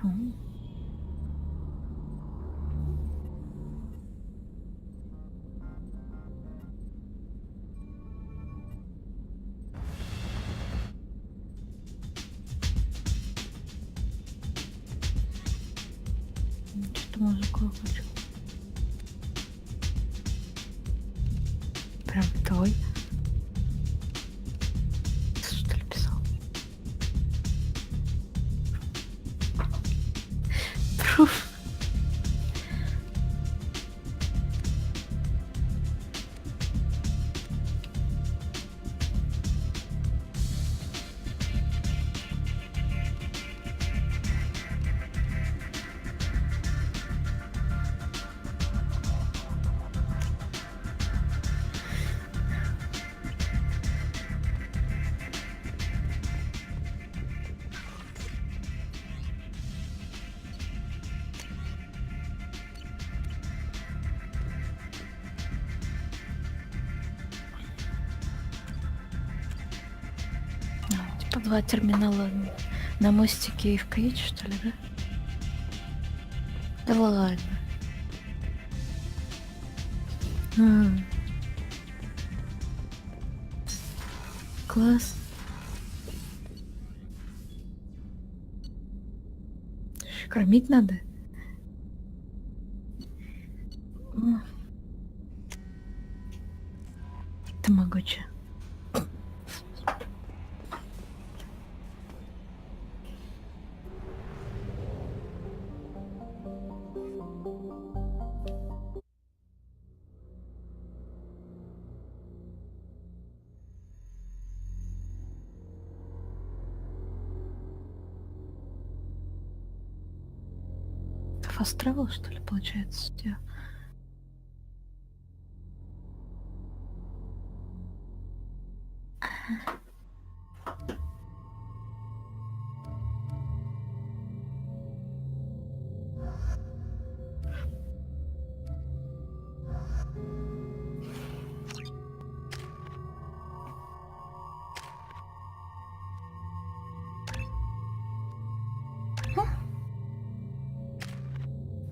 Что-то музыку хочу. Прям твой. Что ли писал? Пруф. Типа два терминала на мостике и в каюте, что ли, да? Да ладно. Класс. Кормить надо. Тамагочи. Fast travel, что ли, получается?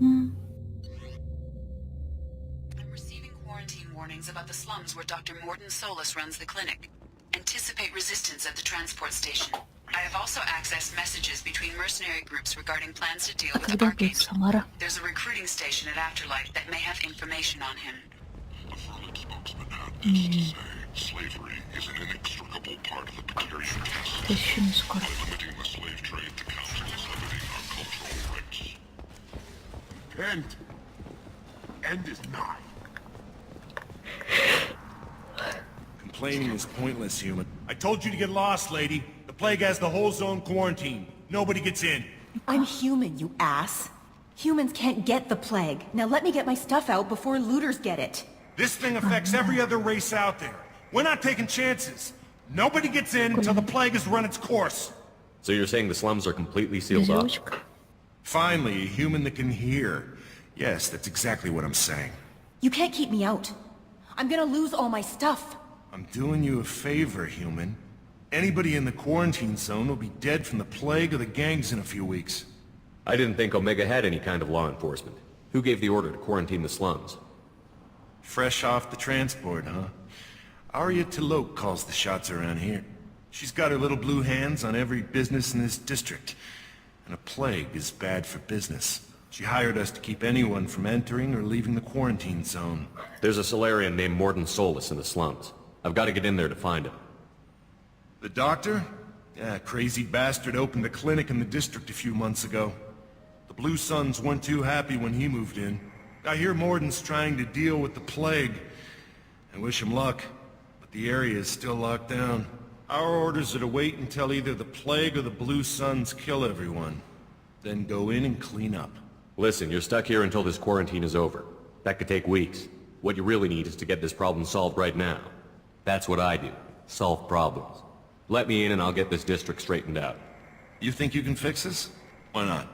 I'm receiving quarantine warnings about the slums where Dr. Morden Solis runs the clinic. Anticipate resistance at the transport station. I have also accessed messages between mercenary groups regarding plans to deal with the Archangel. There's a recruiting station at Afterlife that may have information on him. The Vermin spokesman had this to say. Slavery is an inextricable part of the precarious task. By limiting the slave trade, the Council is limiting our cultural rights. End is nigh. Complaining is pointless, human. I told you to get lost, lady. The plague has the whole zone quarantined. Nobody gets in. I'm human, you ass. Humans can't get the plague. Now let me get my stuff out before looters get it. This thing affects every other race out there. We're not taking chances. Nobody gets in until the plague has run its course. So you're saying the slums are completely sealed up? Finally, a human that can hear. Yes, that's exactly what I'm saying. You can't keep me out. I'm gonna lose all my stuff. I'm doing you a favor, human. Anybody in the quarantine zone will be dead from the plague or the gangs in a few weeks. I didn't think Omega had any kind of law enforcement. Who gave the order to quarantine the slums? Fresh off the transport, huh? Arya Tilok calls the shots around here. She's got her little blue hands on every business in this district. And a plague is bad for business. She hired us to keep anyone from entering or leaving the quarantine zone. There's a Solarian named Morden Solus in the slums. I've got to get in there to find him. The doctor? Yeah, crazy bastard opened a clinic in the district a few months ago. The Blue Suns weren't too happy when he moved in. I hear Morden's trying to deal with the plague. I wish him luck, but the area is still locked down. Our orders are to wait until either the plague or the Blue Suns kill everyone. Then go in and clean up. Listen, you're stuck here until this quarantine is over. That could take weeks. What you really need is to get this problem solved right now. That's what I do. Solve problems. Let me in and I'll get this district straightened out. You think you can fix this? Why not?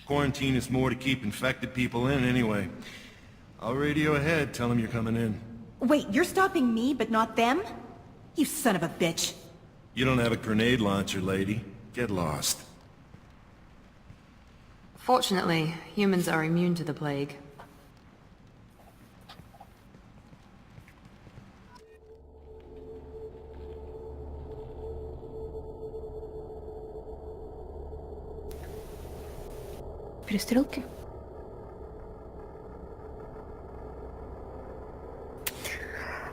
Quarantine is more to keep infected people in anyway. I'll radio ahead, tell them you're coming in. Wait, you're stopping me, but not them? You son of a bitch. You don't have a grenade launcher, lady. Get lost. Fortunately, humans are immune to the plague. Перестрелки?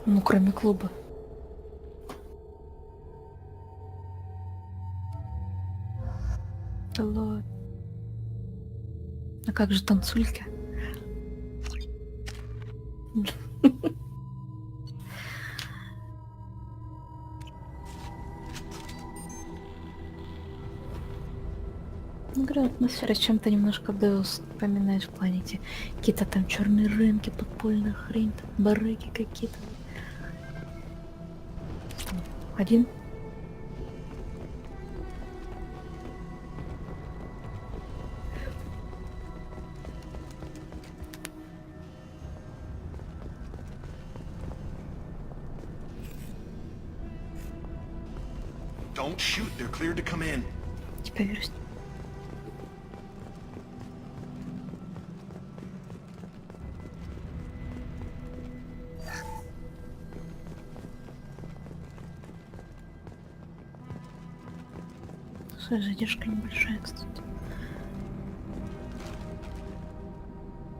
Ну, кроме клуба. Да ладно. А как же танцульки? Игра атмосфера чем-то немножко Deus напоминает в планете. Какие-то там черные рынки, подпольная хрень, там барыги какие-то. Один. Don't shoot, they're cleared to come in. Теперь задержка небольшая, кстати.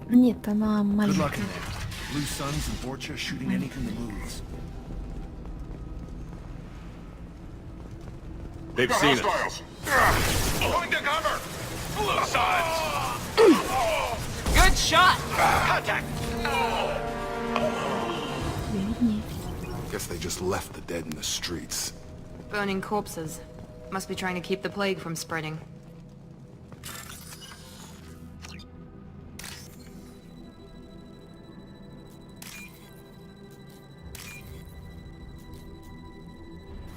Нет, она маленькая. Blue Suns and Borcha shooting anything that moves. They've seen us. Going to cover! Blue Suns! Good shot! Contact! Guess they just left the dead in the streets. Burning corpses. Must be trying to keep the plague from spreading.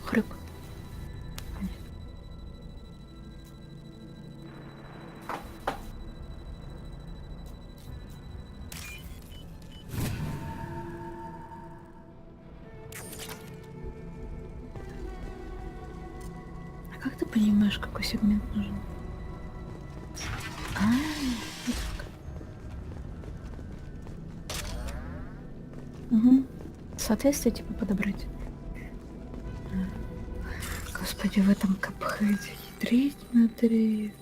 Хрюк. Как ты понимаешь, какой сегмент нужен? Вот так. Угу. Соответствие типа подобрать. Господи, в этом капхеде ядрить внутри.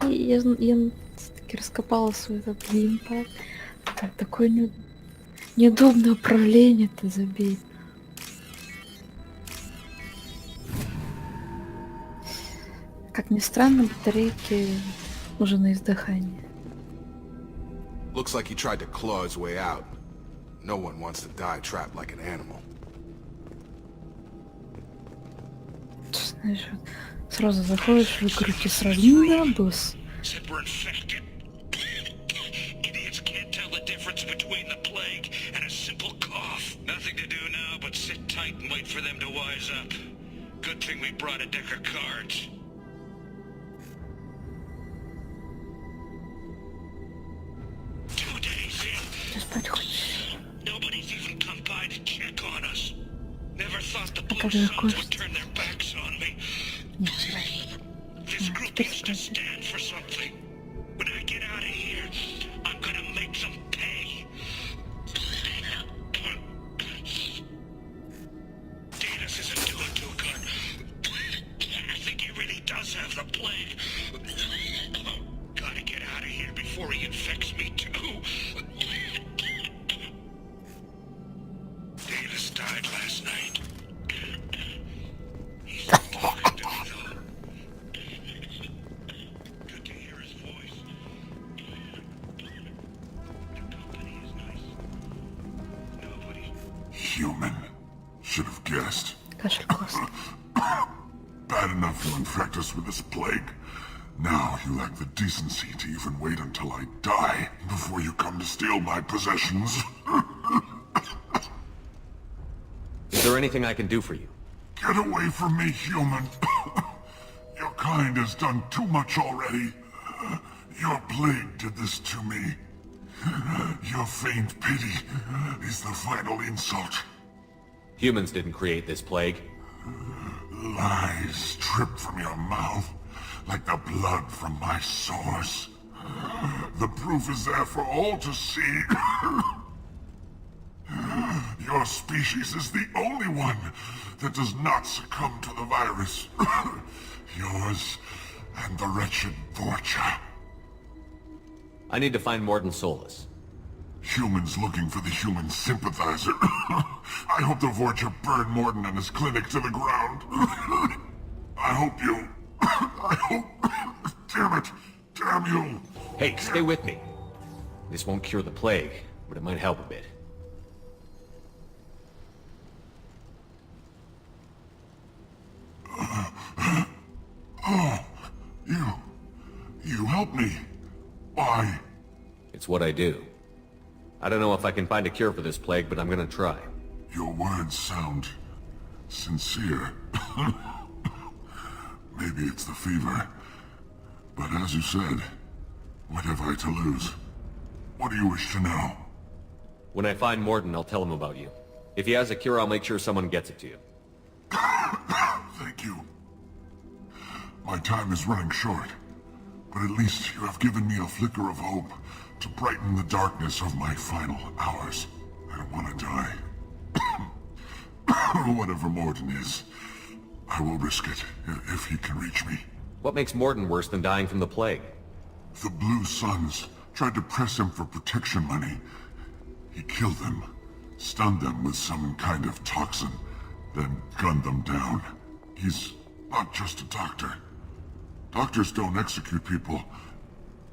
Я таки раскопала свой этот геймпад. Там такое неудобное управление-то, забей. Как ни странно, батарейки уже на издыхание. Looks like he tried to claw his way out. No one wants to die trapped like an animal. Знаешь, вот сразу заходишь в игру, и сразу, да, босс. between the plague and a simple cough. Nothing to do now but sit tight and wait for them to wise up. Good thing we brought a deck of cards. Nobody's even come by to check on us. Never thought the Blue Suns would turn their backs on me. This group needs to stand for something. When I get out of here, I'm gonna make them pay. Datus isn't doing too good. I think he really does have the plague. Gotta get out of here before he infects me too. Davis died last night. He's not talking to me though. Good to hear his voice. The company is nice. Nobody. Human. Should have guessed. Bad enough you infect us with this plague. Now you lack the decency to even wait until I die before you come to steal my possessions. Is there anything I can do for you? Get away from me, human. Your kind has done too much already. Your plague did this to me. Your faint pity is the final insult. Humans didn't create this plague. Lies drip from your mouth like the blood from my sores. The proof is there for all to see. Your species is the only one that does not succumb to the virus. Yours and the wretched Vorcha. I need to find Morden Solus. Humans looking for the human sympathizer. I hope the Vorcha burn Morden and his clinic to the ground. I hope you... I hope... Damn it! Damn you! Hey, stay with me. This won't cure the plague, but it might help a bit. Oh, you help me. Why? It's what I do. I don't know if I can find a cure for this plague, but I'm gonna try. Your words sound sincere. Maybe it's the fever. But as you said, what have I to lose? What do you wish to know? When I find Morden, I'll tell him about you. If he has a cure, I'll make sure someone gets it to you. Thank you. My time is running short, but at least you have given me a flicker of hope to brighten the darkness of my final hours. I don't want to die. Whatever Morden is, I will risk it if he can reach me. What makes Morden worse than dying from the plague? The Blue Suns tried to press him for protection money. He killed them, stunned them with some kind of toxin, then gunned them down. He's not just a doctor. Doctors don't execute people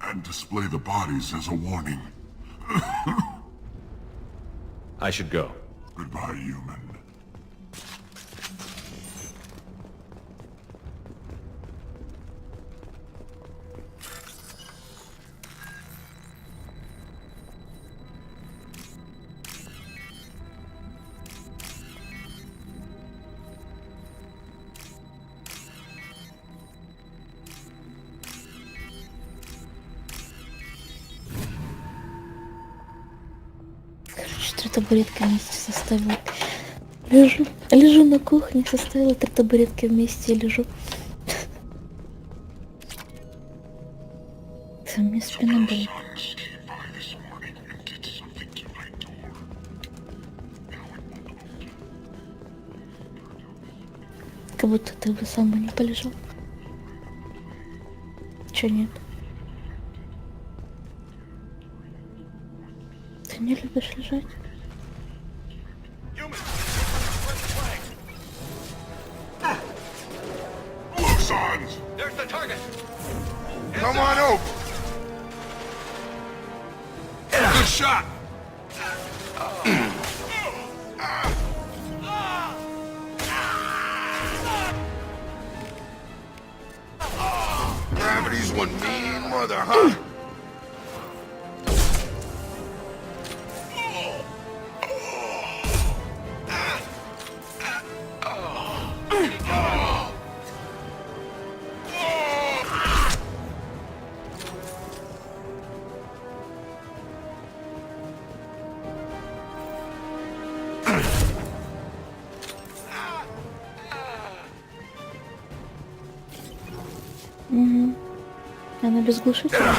and display the bodies as a warning. I should go. Goodbye, human. Три табуретки вместе составила. Лежу на кухне, составила 3 табуретки вместе и лежу. Мне спина болит. Как будто ты бы сам бы не полежал. Чё нет? Ты не любишь лежать? Blue Suns! There's the target! Come on over! Good shot! Gravity's one mean mother, huh? Угу. Она без глушителя?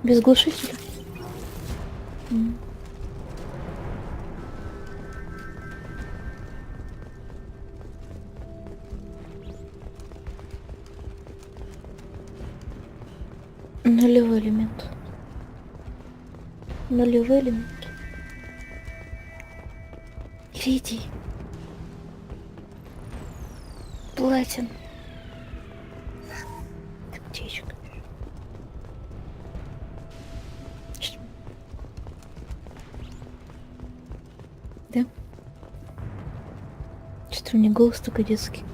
Без глушителя? Нулевой элемент. Нулевой элемент. Иридий. Платин. Аптечка. Да? Что-то у меня голос такой детский.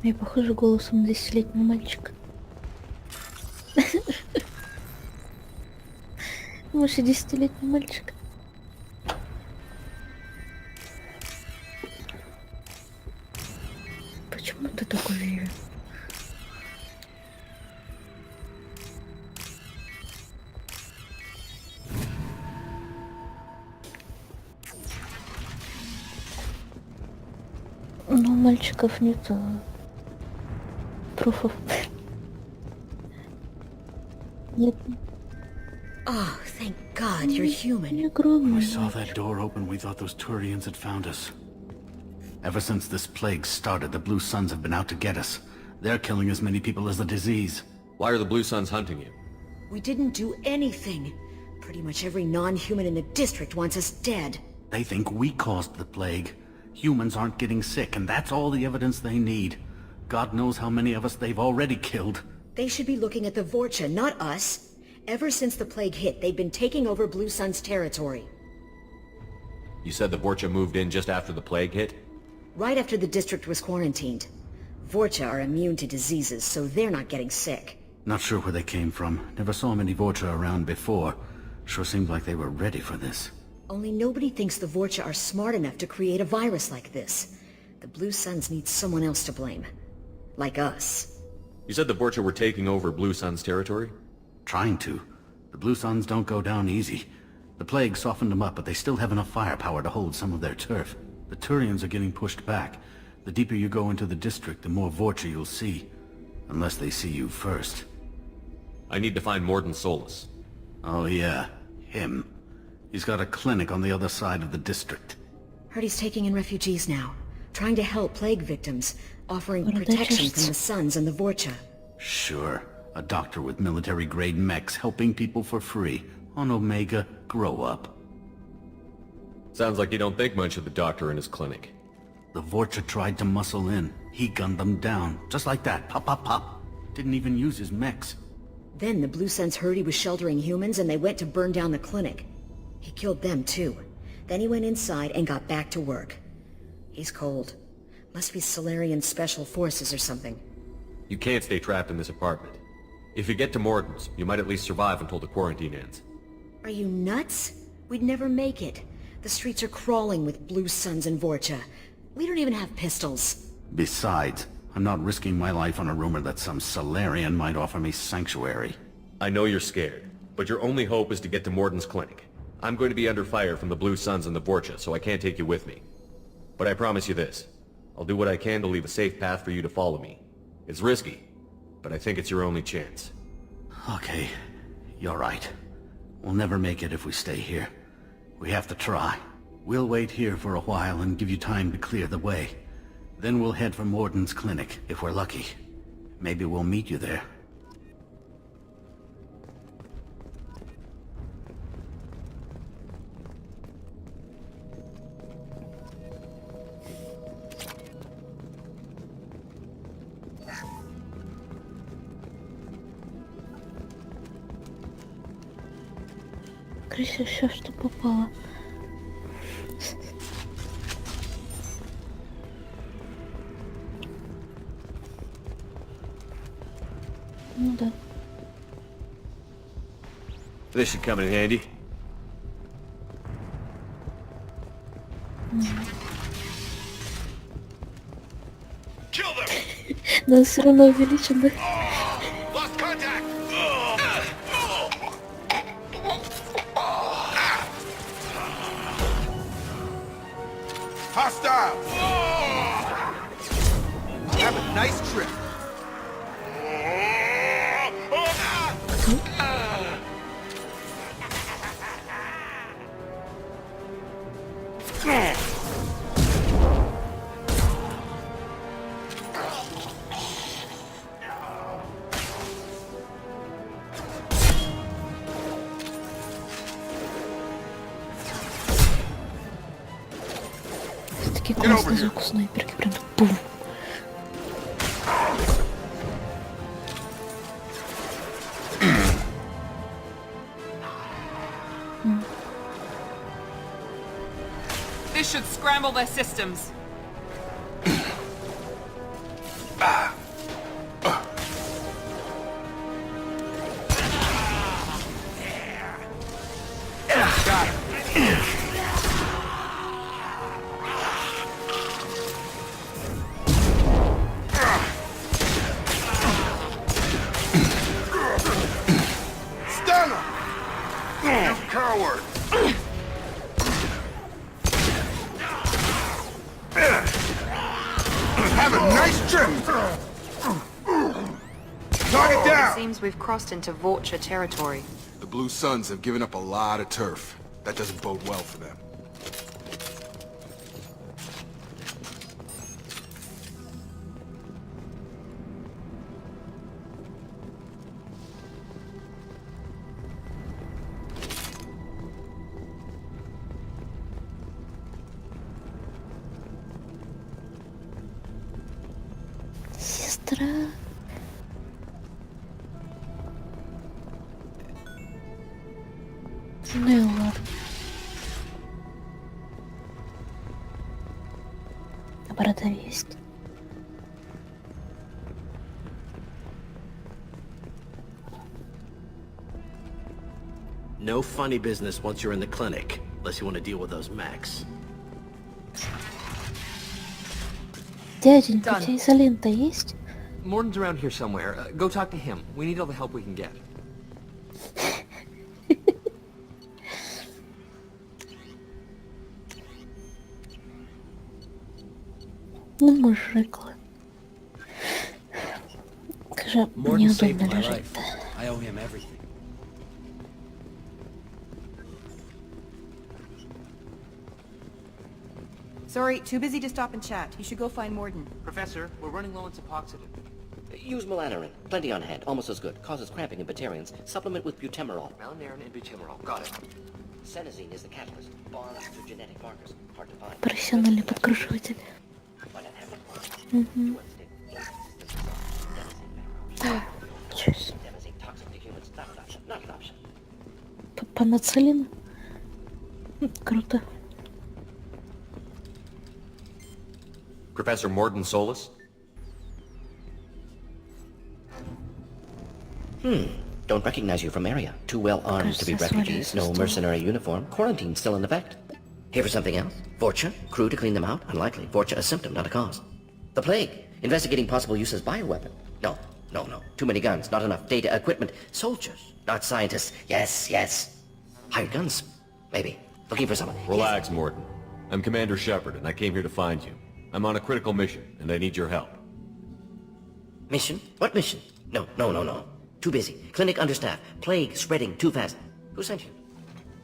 Я похожа голосом на 10-летнего мальчика. Может, и 10-летний мальчик. Почему ты такой уверен? Ну, у мальчиков нет пруфов. Нет. Oh, thank God, you're human. When we saw that door open, we thought those Turians had found us. Ever since this plague started, the Blue Suns have been out to get us. They're killing as many people as the disease. Why are the Blue Suns hunting you? We didn't do anything. Pretty much every non-human in the district wants us dead. They think we caused the plague. Humans aren't getting sick, and that's all the evidence they need. God knows how many of us they've already killed. They should be looking at the Vorcha, not us. Ever since the plague hit, they've been taking over Blue Sun's territory. You said the Vorcha moved in just after the plague hit? Right after the district was quarantined. Vorcha are immune to diseases, so they're not getting sick. Not sure where they came from. Never saw many Vorcha around before. Sure seemed like they were ready for this. Only nobody thinks the Vorcha are smart enough to create a virus like this. The Blue Suns need someone else to blame. Like us. You said the Vorcha were taking over Blue Sun's territory? Trying to. The Blue Suns don't go down easy. The plague softened them up, but they still have enough firepower to hold some of their turf. The Turians are getting pushed back. The deeper you go into the district, the more Vorcha you'll see. Unless they see you first. I need to find Morden Solus. Oh yeah, him. He's got a clinic on the other side of the district. Heard he's taking in refugees now. Trying to help plague victims. Offering protection from the Suns and the Vorcha. Sure. A doctor with military-grade mechs helping people for free. On Omega, grow up. Sounds like you don't think much of the doctor and his clinic. The Vorcha tried to muscle in. He gunned them down. Just like that. Pop, pop, pop. Didn't even use his mechs. Then the Blue Suns heard he was sheltering humans and they went to burn down the clinic. He killed them too. Then he went inside and got back to work. He's cold. Must be Solarian Special Forces or something. You can't stay trapped in this apartment. If you get to Morden's, you might at least survive until the quarantine ends. Are you nuts? We'd never make it. The streets are crawling with Blue Suns and Vorcha. We don't even have pistols. Besides, I'm not risking my life on a rumor that some Solarian might offer me sanctuary. I know you're scared, but your only hope is to get to Morden's clinic. I'm going to be under fire from the Blue Suns and the Vorcha, so I can't take you with me. But I promise you this. I'll do what I can to leave a safe path for you to follow me. It's risky, but I think it's your only chance. Okay, you're right. We'll never make it if we stay here. We have to try. We'll wait here for a while and give you time to clear the way. Then we'll head for Morden's clinic, if we're lucky. Maybe we'll meet you there. Крыся все, что попало. Ну да. This should come in handy. Но все равно увеличен, да? Hostile! Have a nice trip. Такие классные звуки снайперки, прям так бум. This should scramble their systems. Got it. Stun him! You coward! Have a nice trip! Target down! It seems we've crossed into Vorcha territory. The Blue Suns have given up a lot of turf. That doesn't bode well for them. Сестра. Ну и ладно. А борода есть. No funny business once you're in the clinic, unless you want to deal with those mechs. Дяденька, у тебя изолента есть? Morton's around here somewhere. Go talk to him. We need all the help we can get. Ну, мужик. Скажи, неудобно лежать. I owe him everything. Sorry, too busy to stop and chat. You should go find Morden. Professor, we're running low on Suboxidant. Use melanorin. Plenty on hand. Almost as good. Causes cramping in Batarians. Supplement with butemerol. Melanorin and butemerol. Got it. Senesine is the catalyst. Bonds to genetic markers. Hard to find. Профессиональный подкручиватель. Угу. Панацелин? Круто. Professor Morton Solus? Don't recognize you from area. Too well armed to be refugees. No mercenary uniform. Quarantine still in effect. Here for something else? Vorcha? Crew to clean them out? Unlikely. Vorcha a symptom, not a cause. The plague. Investigating possible use as bioweapon. No. Too many guns, not enough data, equipment. Soldiers, not scientists. Yes. Hired guns? Maybe. Looking for someone. Relax, Morton. I'm Commander Shepard, and I came here to find you. I'm on a critical mission, and I need your help. Mission? What mission? No. Too busy. Clinic understaffed. Plague spreading too fast. Who sent you?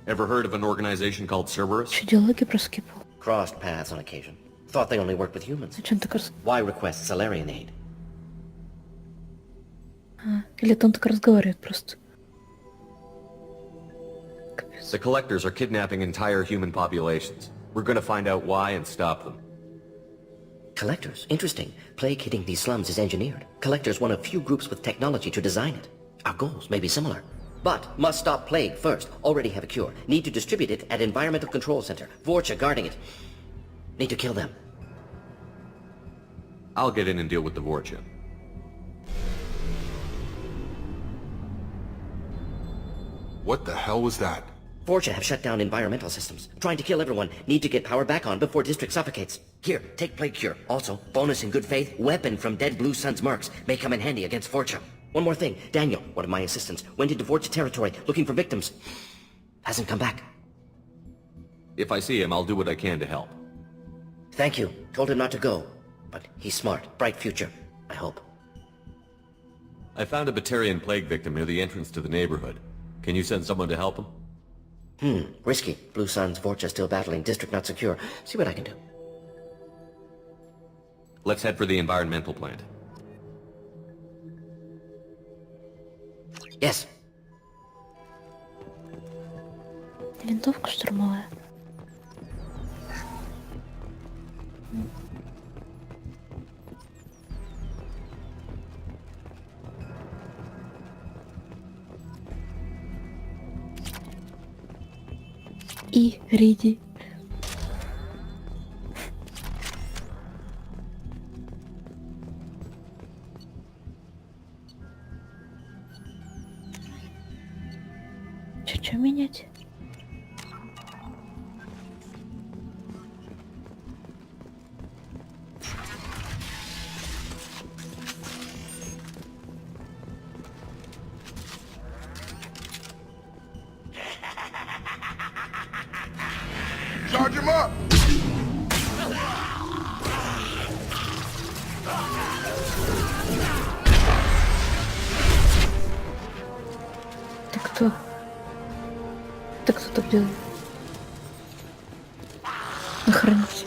Ever heard of an organization called Cerberus? Что диалоги проскипал? Crossed paths on occasion. Thought they only worked with humans. Зачем так Why request Salarian aid? Или он так разговаривает просто? The Collectors are kidnapping entire human populations. We're gonna find out why and stop them. Collectors? Interesting. Plague hitting these slums is engineered. Collectors one of few groups with technology to design it. Our goals may be similar. But must stop plague first. Already have a cure. Need to distribute it at Environmental Control Center. Vorcha guarding it. Need to kill them. I'll get in and deal with the Vorcha. What the hell was that? Vorcha have shut down environmental systems. Trying to kill everyone. Need to get power back on before District suffocates. Here, take Plague Cure. Also, bonus in good faith, weapon from dead Blue Sun's mercs. May come in handy against Vorcha. One more thing. Daniel, one of my assistants, went into Vorcha territory looking for victims. Hasn't come back. If I see him, I'll do what I can to help. Thank you. Told him not to go. But he's smart. Bright future. I hope. I found a Batarian plague victim near the entrance to the neighborhood. Can you send someone to help him? Risky. Blue Sun's Vorcha still battling. District not secure. See what I can do. Let's head for the environmental plant. Yes. Винтовка штурмовая. И Риди. Чё менять? Charge him up! Ты кто? Ты кто так делает? Охранить.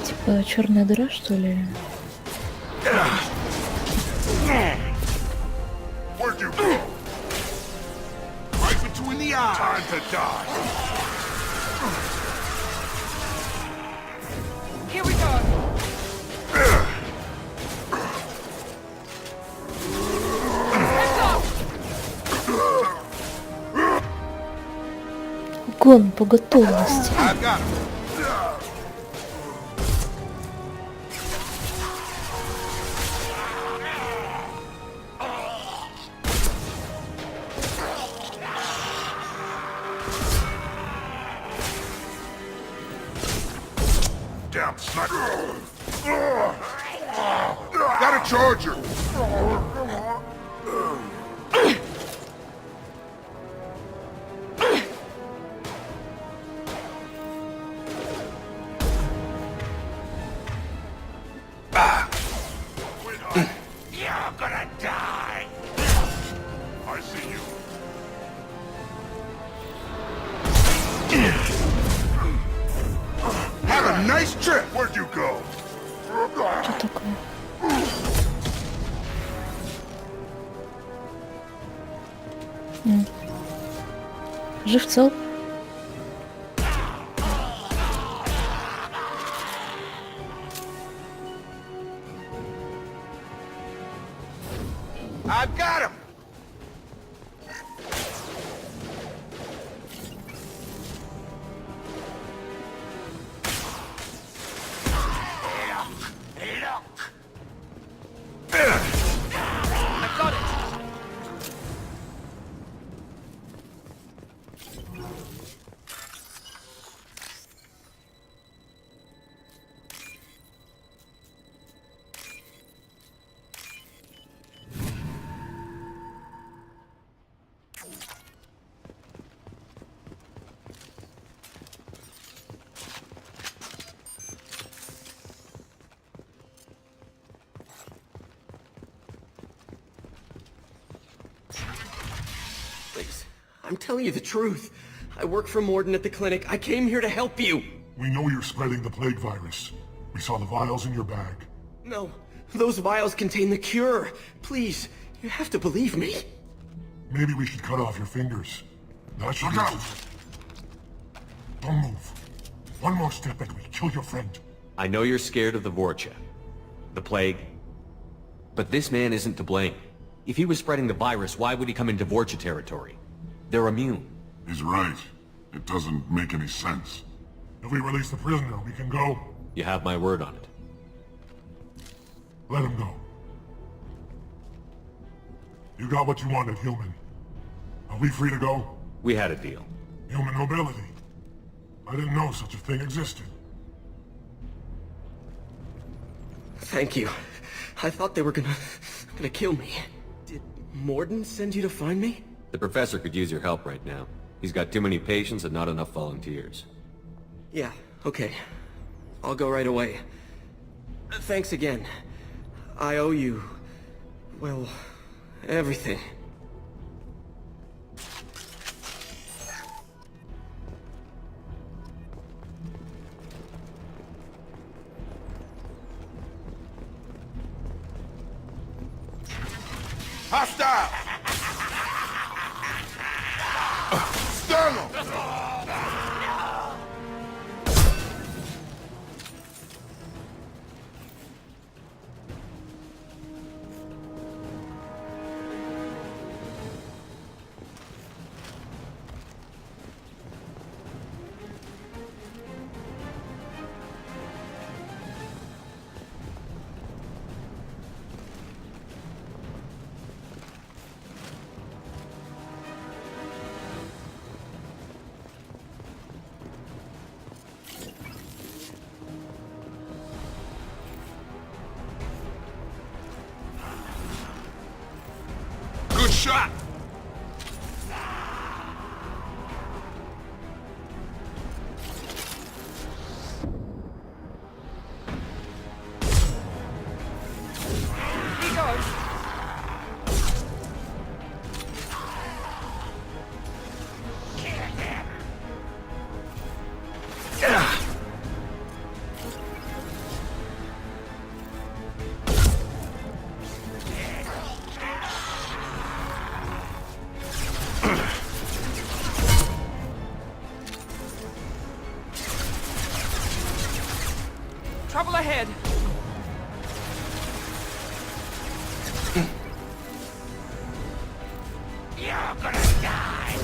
Типа черная дыра, что ли? Where'd you go? Right between the eyes. Time to die. Here we go. Угон по готовности. I've got him. Damn sniper. Got a charger. You're gonna die. I see you. Have a nice trip. Where'd you go? Что такое? Жив цел? I've got him. I've got it. Please, I'm telling you the truth. I work for Morden at the clinic. I came here to help you. We know you're spreading the plague virus. We saw the vials in your bag. No, those vials contain the cure. Please, you have to believe me. Maybe we should cut off your fingers. That should Look out! Don't move. One more step and we kill your friend. I know you're scared of the Vorcha, the plague, but this man isn't to blame. If he was spreading the virus, why would he come into Vorcha territory? They're immune. He's right. It doesn't make any sense. If we release the prisoner, we can go. You have my word on it. Let him go. You got what you wanted, human. Are we free to go? We had a deal. Human mobility. I didn't know such a thing existed. Thank you. I thought they were gonna kill me. Did Morden send you to find me? The professor could use your help right now. He's got too many patients and not enough volunteers. Yeah, okay. I'll go right away. Thanks again. I owe you... well, everything. Hostile! Stun him! Good shot! He goes! Trouble ahead! You're gonna die!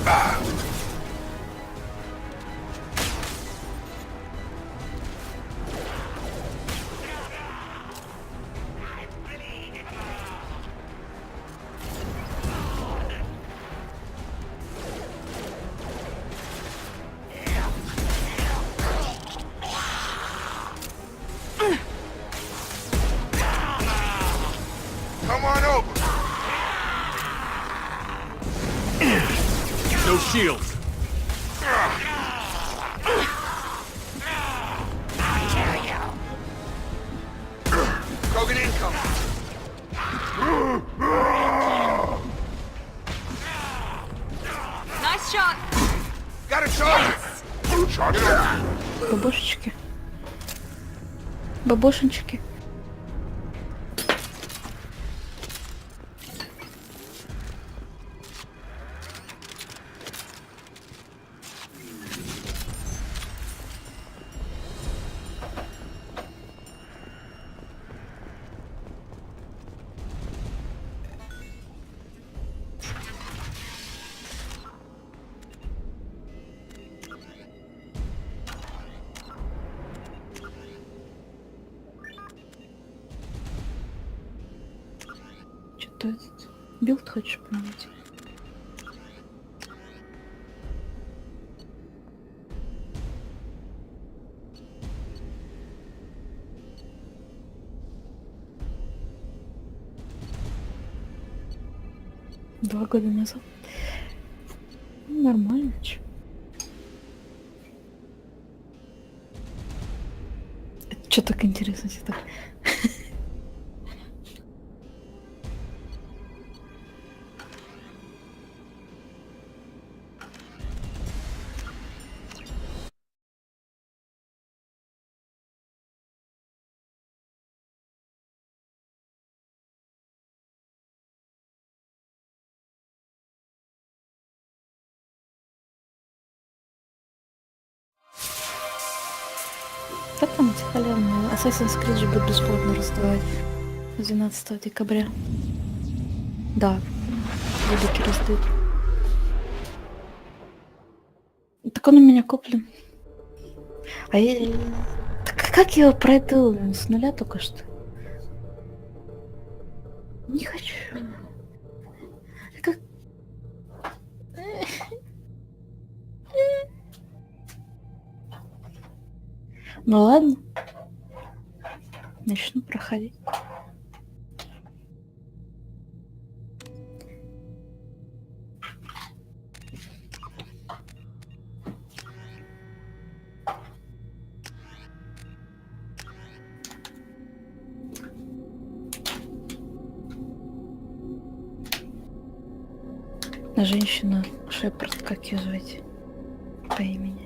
Come on over! No shields! Krogan incoming! Nice shot! Got a shot! Get over! Бабушечки. Бабушенчики. Что этот? Билд хочешь поменять? Два года назад. Нормально, чё. Чё так интересно тебе так? Как там эти халявные? Assassin's Creed же будет бесплатно раздавать 12 декабря. Да, великий раздают. Так он у меня куплен. А я... Так как я его пройду? С нуля только что. Не хочу. Ну ладно. Начну проходить. На женщину Шепард, как ее звать по имени?